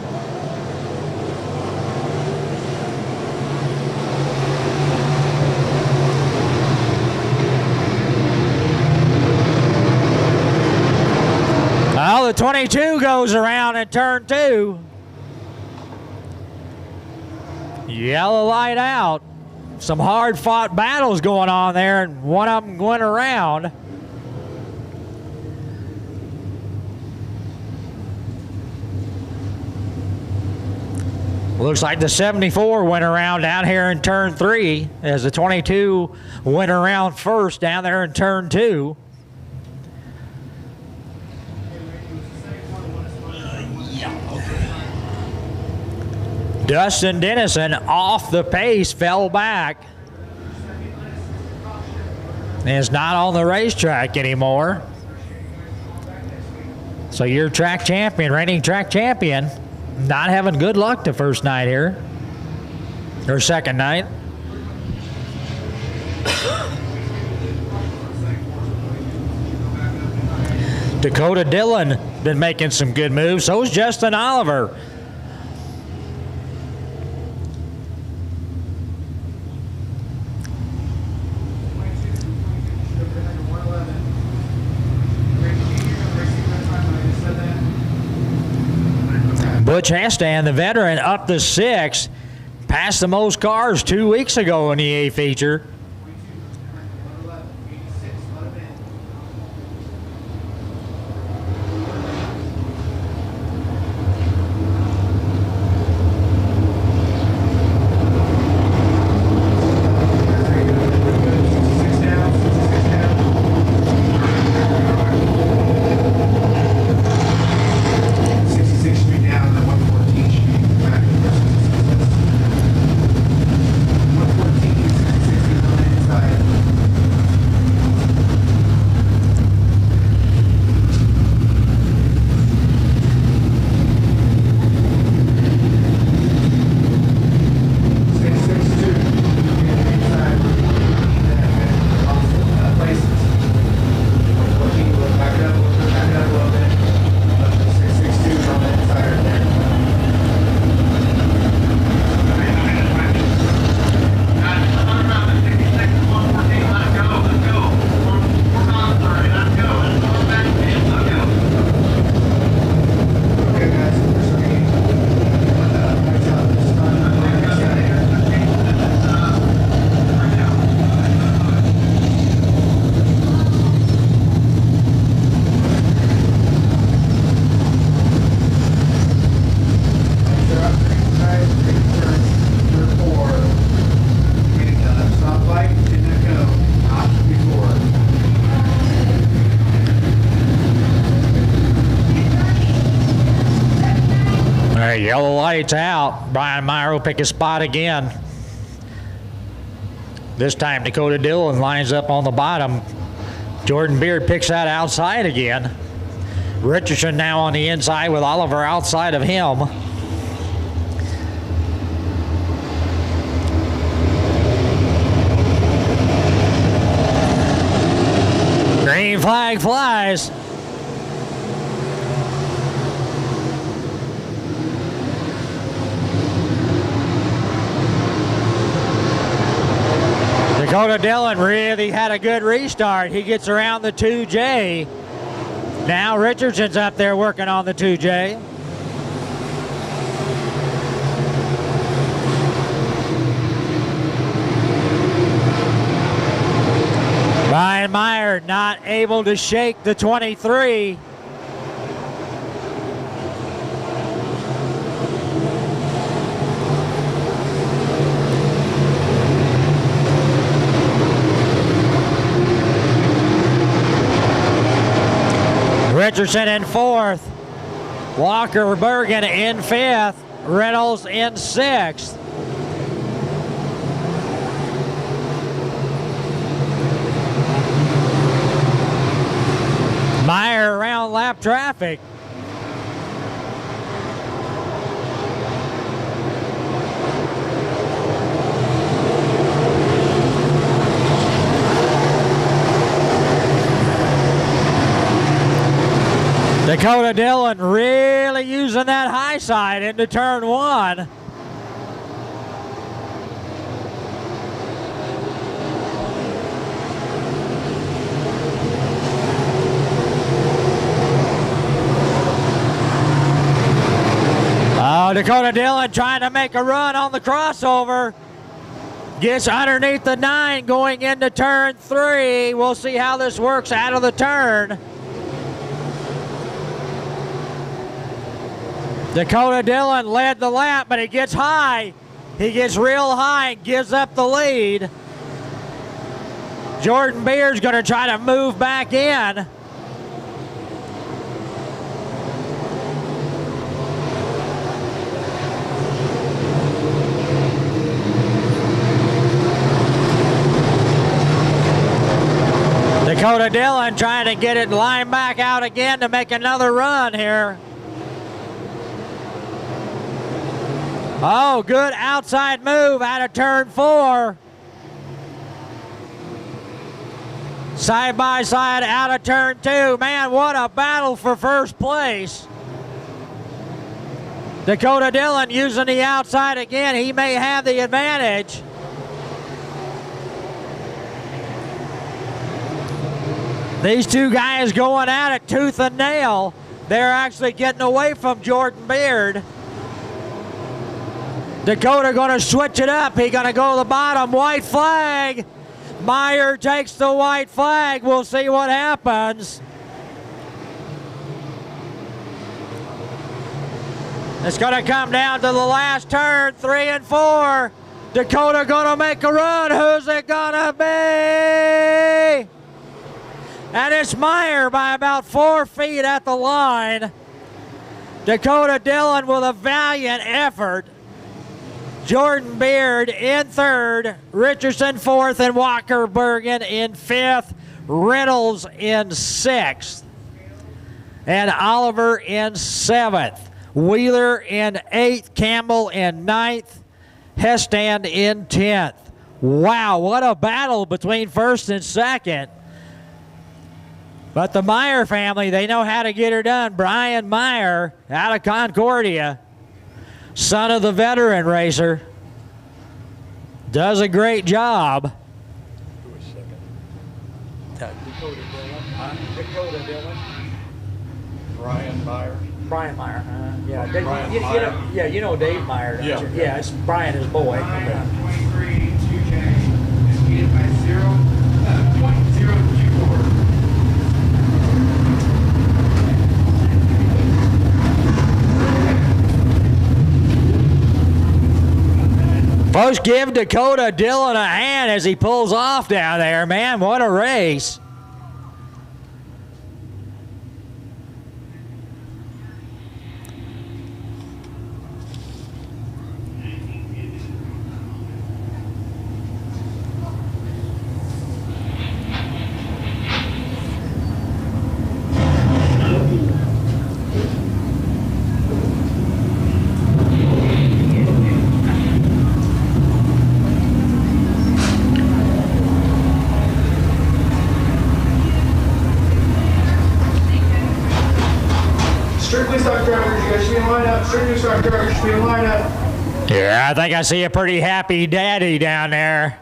Well, the 22 goes around in turn 2. Yellow light out. Some hard-fought battles going on there, and one of them went around. Looks like the 74 went around down here in turn 3, as the 22 went around first down there in turn 2. Dustin Dennison off the pace, fell back. And is not on the racetrack anymore. So your track champion, reigning track champion, not having good luck the first night here. Or second night. Dakota Dillon been making some good moves. So is Justin Oliver. Butch Hastan, the veteran, up to 6th. Passed the most cars 2 weeks ago in the A feature. yellow light's out. Brian Meyer will pick his spot again. This time Dakota Dillon lines up on the bottom. Jordan Beard picks that outside again. Richardson now on the inside with Oliver outside of him. Green flag flies. Dakota Dillon really had a good restart. He gets around the 2J. Now Richardson's up there working on the 2J. Brian Meyer not able to shake the 23. Richardson in fourth. Walker Bergen in fifth. Reynolds in sixth. Meyer around lap traffic. Dakota Dillon really using that high side into turn one. Oh, Dakota Dillon trying to make a run on the crossover. Gets underneath the 9 going into turn 3. We'll see how this works out of the turn. Dakota Dillon led the lap, but he gets high. He gets real high and gives up the lead. Jordan Beard's going to try to move back in. Dakota Dillon trying to get it lined back out again to make another run here. Oh, good outside move out of turn 4. Side by side out of turn 2. Man, what a battle for first place. Dakota Dillon using the outside again. He may have the advantage. These two guys going at it tooth and nail. They're actually getting away from Jordan Beard. Dakota going to switch it up. He's going to go to the bottom. White flag. Meyer takes the white flag. We'll see what happens. It's going to come down to the last turn, 3 and 4. Dakota going to make a run. Who's it going to be? And it's Meyer by about 4 feet at the line. Dakota Dillon with a valiant effort. Jordan Beard in 3rd, Richardson 4th, and Walker Bergen in 5th, Reynolds in 6th, and Oliver in 7th, Wheeler in 8th, Campbell in 9th, Hestand in 10th. Wow, what a battle between 1st and 2nd. But the Meyer family, they know how to get her done. Brian Meyer out of Concordia, son of the veteran racer, does a great job. Dakota Dillon. Brian Meyer. Brian Meyer. Yeah, Brian Meyer. You know Dave Meyer, don't Yeah. you? Yeah, it's Brian, his boy. 23, 2J, defeated by 0.024. Folks, give Dakota Dillon a hand as he pulls off down there. Man, what a race. Strictly stock drivers, you guys should be in lineup. Strictly stock drivers should be in lineup. Yeah, I think I see a pretty happy daddy down there.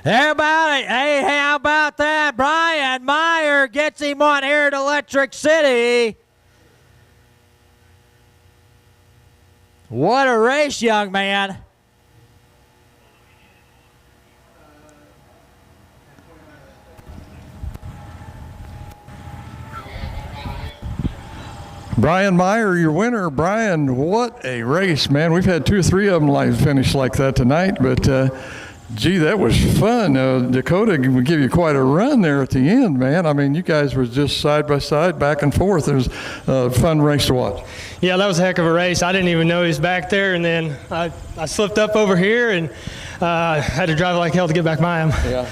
Everybody, hey, how about that? Brian Meyer gets him one here at Electric City. What a race, young man. Brian Meyer, your winner. Brian, what a race, man. We've had 2 or 3 of them finish like that tonight, but gee, that was fun. Dakota would give you quite a run there at the end, man. I mean, you guys were just side by side, back and forth. It was a fun race to watch. Yeah, that was a heck of a race. I didn't even know he was back there, and then I slipped up over here and had to drive like hell to get back by him. Yeah.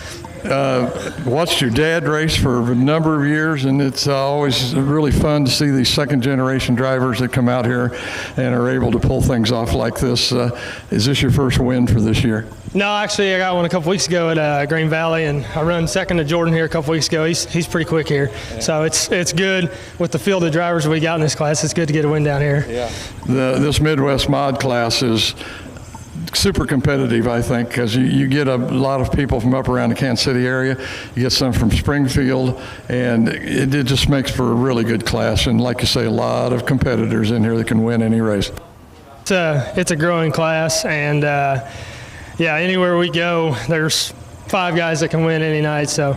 Watched your dad race for a number of years, and it's always really fun to see these second-generation drivers that come out here and are able to pull things off like this. Is this your first win for this year? No, actually, I got one a couple weeks ago at Green Valley, and I run second to Jordan here a couple weeks ago. He's pretty quick here, so it's good with the field of drivers we got in this class. It's good to get a win down here. Yeah. This Midwest Mod class is super competitive, I think, because you get a lot of people from up around the Kansas City area. You get some from Springfield, and it just makes for a really good class. And like you say, a lot of competitors in here that can win any race. It's a growing class, and yeah, anywhere we go, there's 5 guys that can win any night. So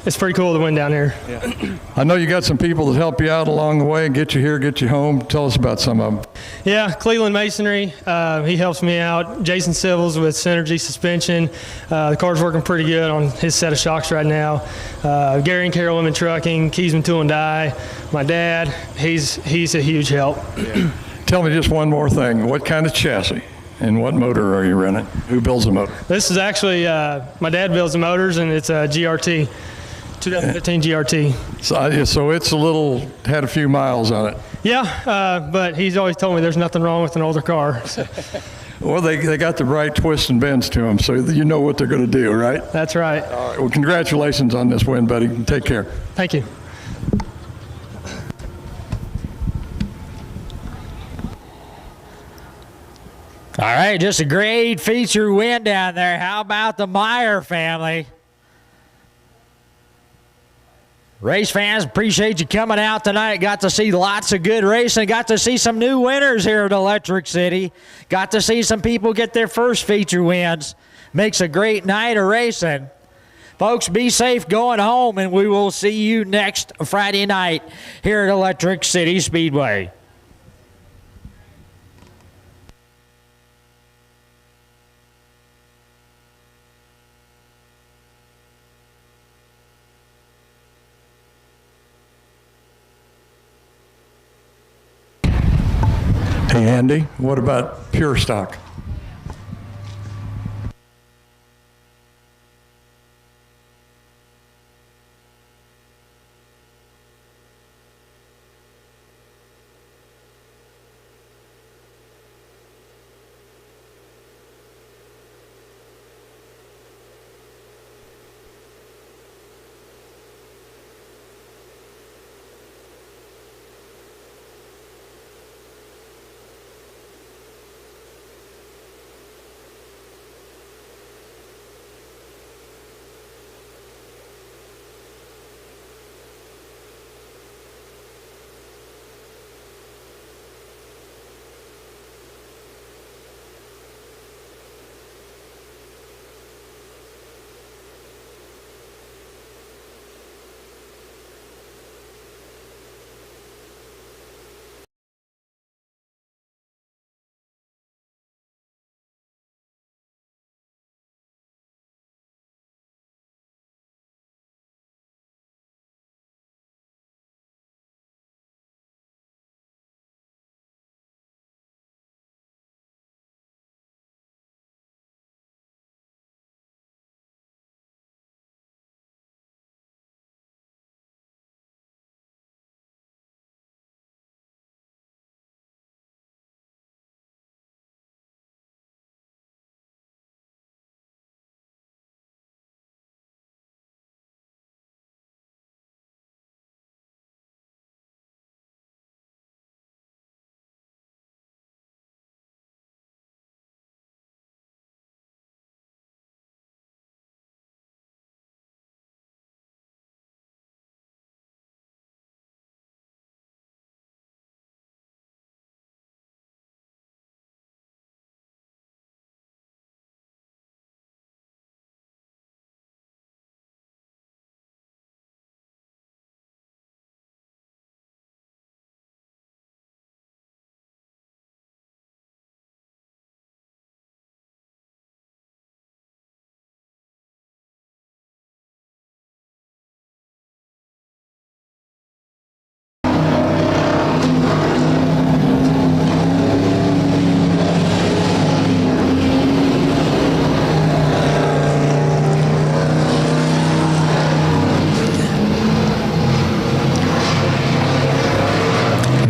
it's pretty cool to win down here. Yeah. I know you got some people that help you out along the way and get you here, get you home. Tell us about some of them. Yeah, Cleveland Masonry, he helps me out. Jason Civils with Synergy Suspension. The car's working pretty good on his set of shocks right now. Gary and Carol Lemon Trucking, Keysman Tool and Die. My dad, he's a huge help. Yeah. Tell me just one more thing. What kind of chassis and what motor are you running? Who builds the motor? This is actually, my dad builds the motors, and it's a GRT, 2015 GRT. So it's had a few miles on it. Yeah, but he's always told me there's nothing wrong with an older car. So. Well, they got the right twists and bends to them, so you know what they're going to do, right? That's right. All right. Well, congratulations on this win, buddy. Take care. Thank you. All right, just a great feature win down there. How about the Meyer family? Race fans, appreciate you coming out tonight. Got to see lots of good racing. Got to see some new winners here at Electric City. Got to see some people get their first feature wins. Makes a great night of racing. Folks, be safe going home, and we will see you next Friday night here at Electric City Speedway. Hey, Andy, what about pure stock?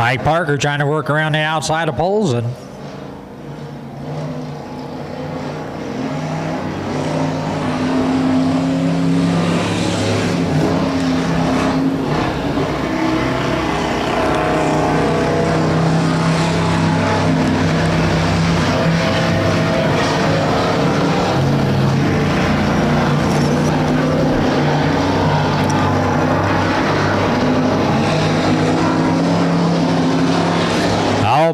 Mike Parker trying to work around the outside of Polson.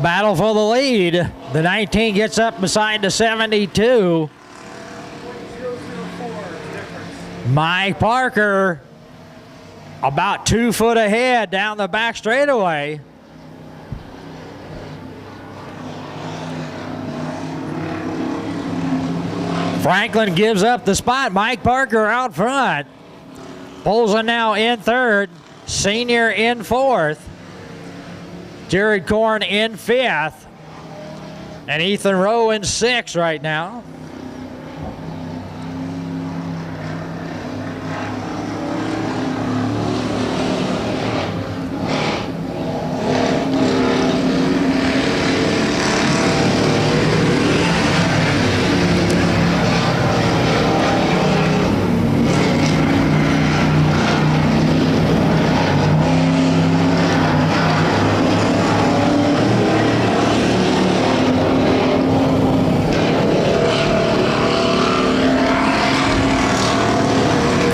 Battle for the lead. The 19 gets up beside the 72. Mike Parker about 2 foot ahead down the back straightaway. Franklin gives up the spot. Mike Parker out front. Polson now in third. Senior in fourth. Jared Korn in fifth, and Ethan Rowe in sixth right now.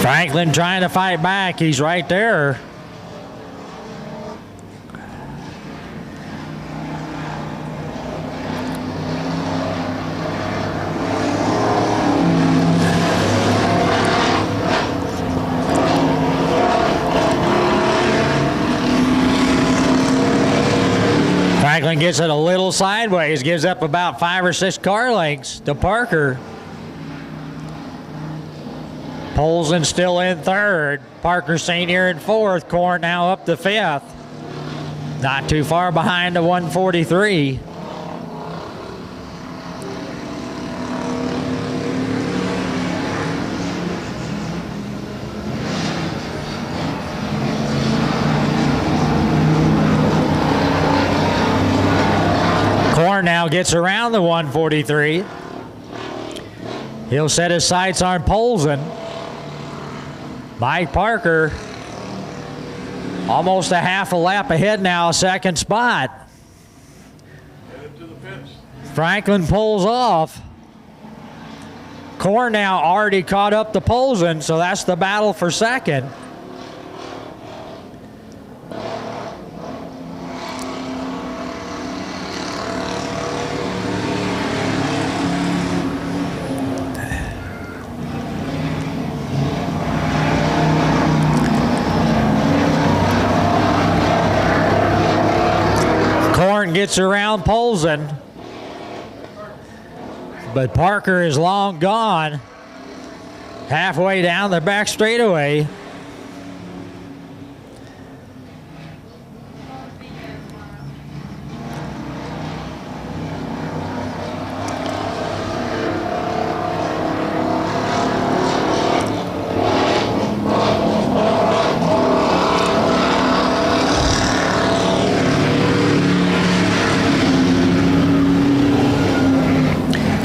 Franklin trying to fight back. He's right there. Franklin gets it a little sideways, gives up about 5 or 6 car lengths to Parker. Polson still in third. Parker Senior in fourth. Korn now up to fifth. Not too far behind the 143. Korn now gets around the 143. He'll set his sights on Polson. Mike Parker almost a half a lap ahead now, second spot. Headed to the pits. Franklin pulls off. Korn now already caught up to Polson, so that's the battle for second. Gets around Polson, but Parker is long gone, halfway down the back straightaway.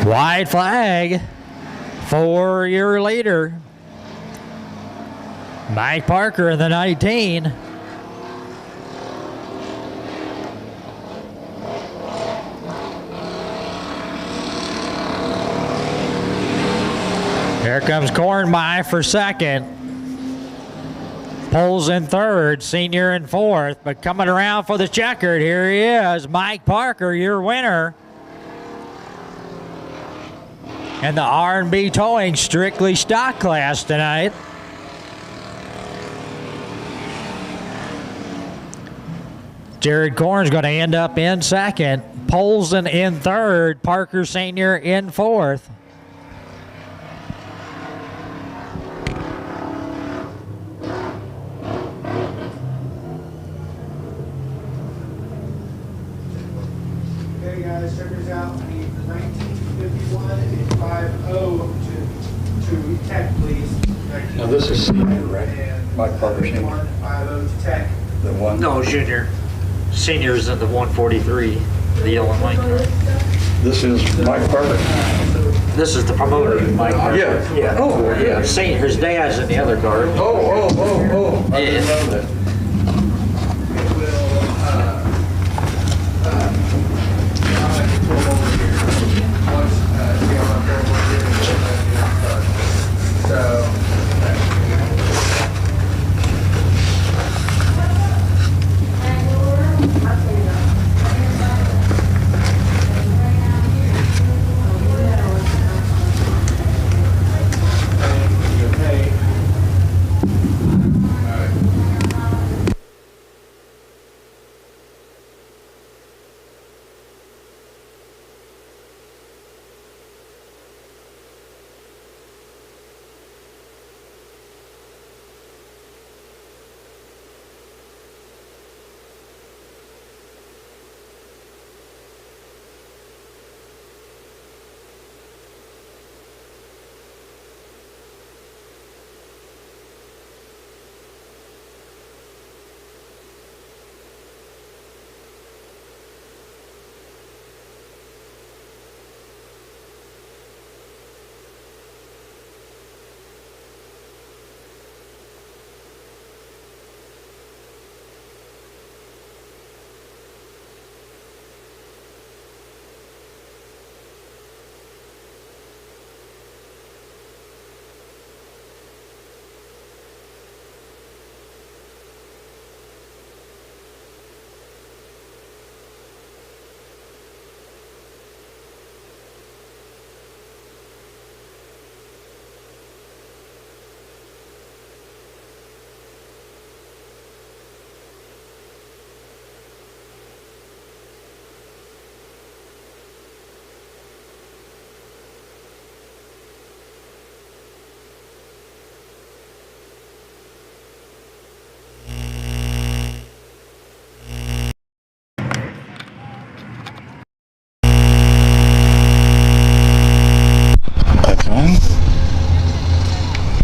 White flag for your leader, Mike Parker in the 19. Here comes Korn by for second. Polson in third, Senior in fourth, but coming around for the checkered, here he is, Mike Parker, your winner. And the R&B Towing strictly stock class tonight. Jared Korn's going to end up in second. Polson in third. Parker Senior in fourth. Okay, guys, check this out. I need the 1951 and 50 to tech, please. Now this is Senior, right? And Mike Parker Senior. 50 to tech. The one? No, Junior. seniors in the 143, the Illinois car. This is Mike Parker. This is the promoter, Mike Parker. Yeah. Yeah. Oh, yeah. His dad's in the other car. Oh. I didn't know that.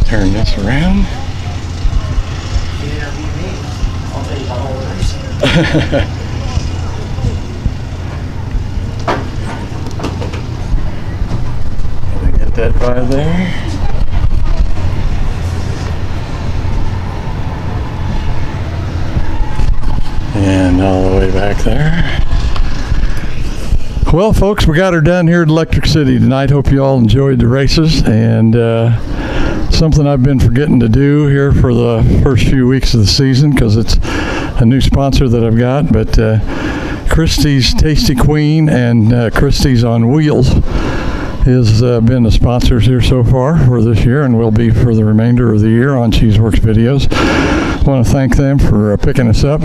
Turn this around. I'll tell you the whole race. Get that by there. And all the way back there. Well, folks, we got her done here at Electric City tonight. Hope you all enjoyed the races, and something I've been forgetting to do here for the first few weeks of the season because it's a new sponsor that I've got, but Christie's Tasty Queen and Christie's on Wheels has been the sponsors here so far for this year and will be for the remainder of the year on Cheeseworks videos. I want to thank them for picking us up.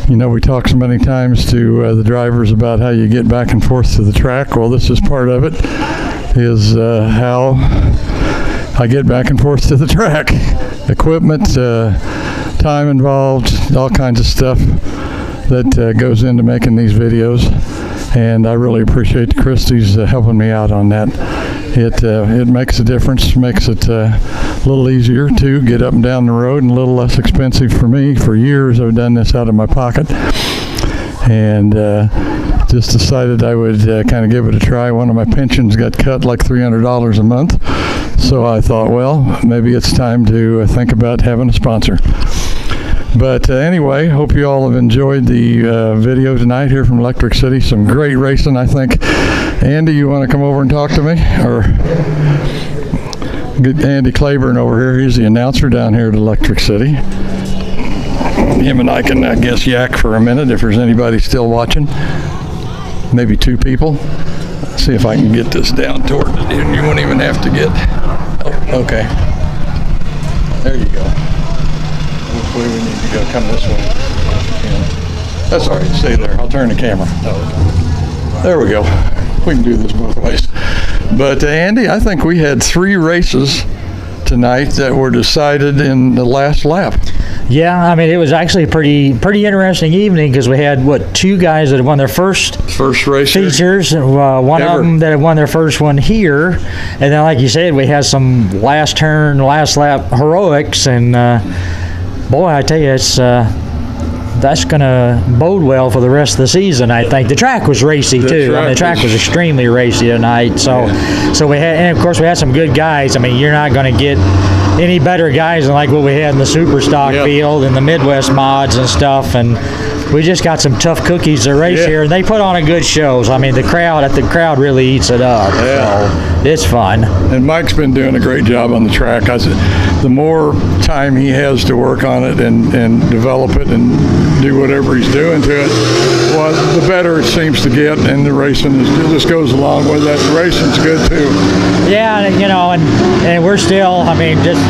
You know, we talk so many times to the drivers about how you get back and forth to the track. Well, this is part of it, is how I get back and forth to the track. Equipment, time involved, all kinds of stuff that goes into making these videos. And I really appreciate Christie's helping me out on that. It makes a difference, makes it a little easier to get up and down the road and a little less expensive for me. For years I've done this out of my pocket, and just decided I would kind of give it a try. One of my pensions got cut like $300 a month, so I thought, well, maybe it's time to think about having a sponsor. But anyway, hope you all have enjoyed the video tonight here from Electric City. Some great racing, I think. Andy, you want to come over and talk to me? Or get Andy Claiborne over here. He's the announcer down here at Electric City. Him and I can, I guess, yak for a minute if there's anybody still watching. Maybe two people. Let's see if I can get this down toward it. You won't even have to get... Oh, okay. There you go. We need to go come this way. Yeah. That's all right. Stay there. I'll turn the camera. There we go. We can do this both ways. But Andy, I think we had 3 races tonight that were decided in the last lap. Yeah, I mean, it was actually a pretty interesting evening because we had, 2 guys that had won their first race features, one of them that had won their first one here, and then, like you said, we had some last turn, last lap heroics, and boy, I tell you, it's that's going to bode well for the rest of the season, I think. The track was racy too. I mean, the track was extremely racy tonight. So we had, and of course we had some good guys. I mean, you're not going to get any better guys than like what we had in the super stock field and the Midwest mods and stuff. And we just got some tough cookies to race here, and they put on a good show. So, I mean, the crowd really eats it up. So it's fun. And Mike's been doing a great job on the track. The more time he has to work on it and develop it and do whatever he's doing to it, well, the better it seems to get, and the racing just goes along with that. The racing's good too. Yeah, you know, and we're still, I mean, just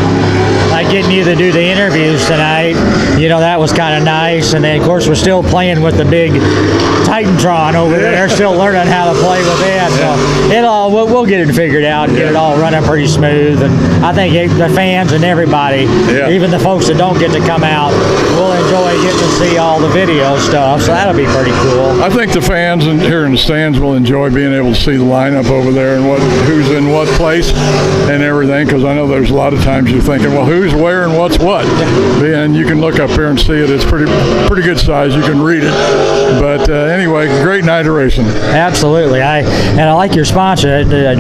like getting you to do the interviews tonight, you know, that was kind of nice. And then, of course, we're still playing with the big Titantron over there, still learning how to play with that. So we'll get it figured out and get it all running pretty smooth. And I think the fans and everybody, even the folks that don't get to come out, will enjoy getting to see all the video stuff. So that'll be pretty cool. I think the fans here in the stands will enjoy being able to see the lineup over there and who's in what place and everything, because I know there's a lot of times you're thinking, well, who's where and what's what? And you can look up here and see it. It's pretty good size. You can read it. But anyway, great night of racing. Absolutely. I like your sponsor. They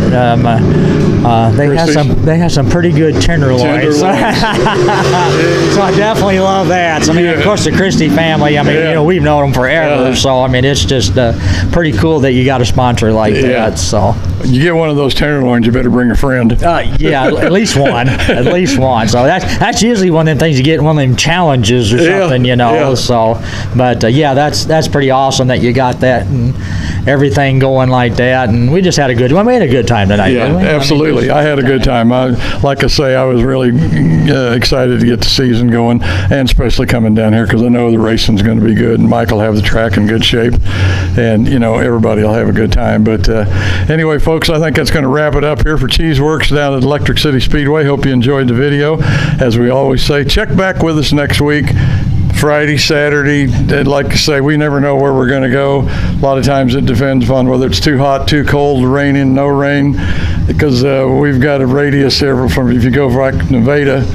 have some pretty good tenderloins. So I definitely love that. So, I mean, of course, the Christie family. I mean, you know, we've known them forever. So I mean, it's just pretty cool that you got a sponsor like that. So you get one of those tenderloins, you better bring a friend. At least one. At least one. So that's usually one of them things you get in one of them challenges or something, you know. So, but that's pretty awesome that you got that and everything going like that. And we just had a good one. We had a good time tonight. Yeah, absolutely. I had a good time. Like I say, I was really excited to get the season going, and especially coming down here because I know the racing's going to be good, and Mike will have the track in good shape, and you know everybody will have a good time. But anyway, folks, I think that's going to wrap it up here for Cheeseworks down at Electric City Speedway. Hope you enjoyed the video. As we always say, check back with us next week. Friday, Saturday, like I say, we never know where we're going to go. A lot of times it depends on whether it's too hot, too cold, raining, no rain, because we've got a radius there from, if you go from Nevada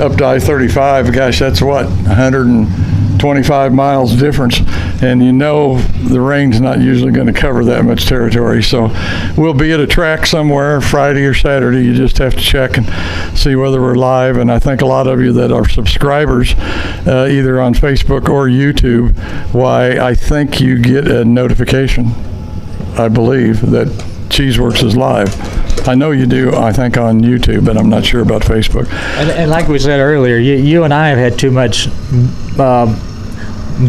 up to I-35, gosh, that's what, 125 miles difference, and you know the rain's not usually going to cover that much territory. So we'll be at a track somewhere Friday or Saturday. You just have to check and see whether we're live. And I think a lot of you that are subscribers, either on Facebook or YouTube, why I think you get a notification, I believe, that Cheeseworks is live. I know you do, I think, on YouTube, but I'm not sure about Facebook. And like we said earlier, you and I have had too much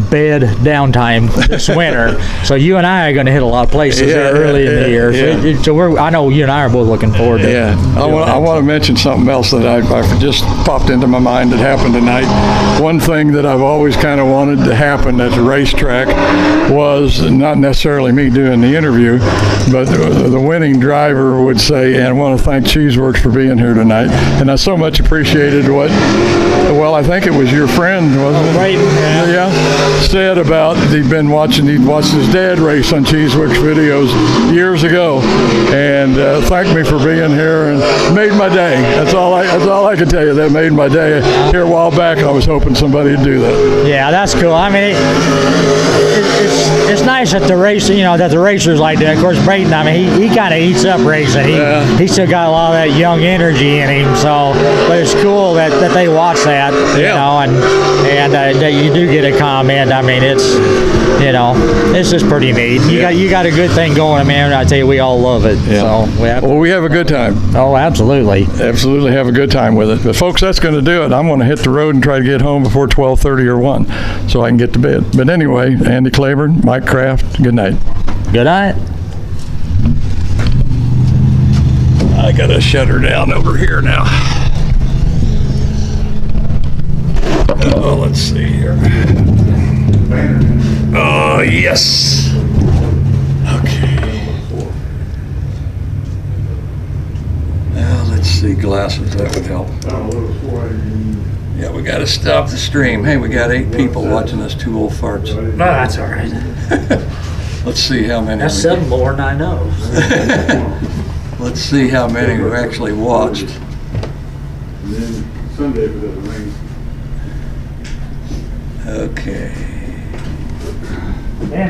bed downtime this winter, so you and I are going to hit a lot of places early in the year. So I know you and I are both looking forward to. I want to mention something else that I just popped into my mind that happened tonight. One thing that I've always kind of wanted to happen at the racetrack was not necessarily me doing the interview, but the winning driver would say, and I want to thank Cheeseworks for being here tonight. And I so much appreciated I think it was your friend, wasn't it? Right. Said about he'd watched his dad race on Cheeseworks videos years ago, and thanked me for being here and made my day. That's all I can tell you. That made my day. Here a while back, I was hoping somebody would do that. Yeah, that's cool. I mean, it's nice that the racers like that. Of course, Brayton, I mean, he kind of eats up racing. He still got a lot of that young energy in him. So, but it's cool that they watch that, you know, and that you do get a comment. I mean, it's just pretty neat. You got a good thing going, man. I tell you, we all love it. So we have a good time. Oh, absolutely. Absolutely have a good time with it. But folks, that's going to do it. I'm going to hit the road and try to get home before 12:30 or 1 so I can get to bed. But anyway, Andy Claiborne, Mike Kraft, good night. Good night. I got to shut her down over here now. Oh, let's see here. Oh, yes. Okay. Well, let's see, glasses, that would help. Yeah, we got to stop the stream. Hey, we got 8 people watching us, 2 old farts. No, that's all right. Let's see how many. That's 7 more than I know. Let's see how many who actually watched. And then Sunday, if it doesn't rain. Okay. Damn.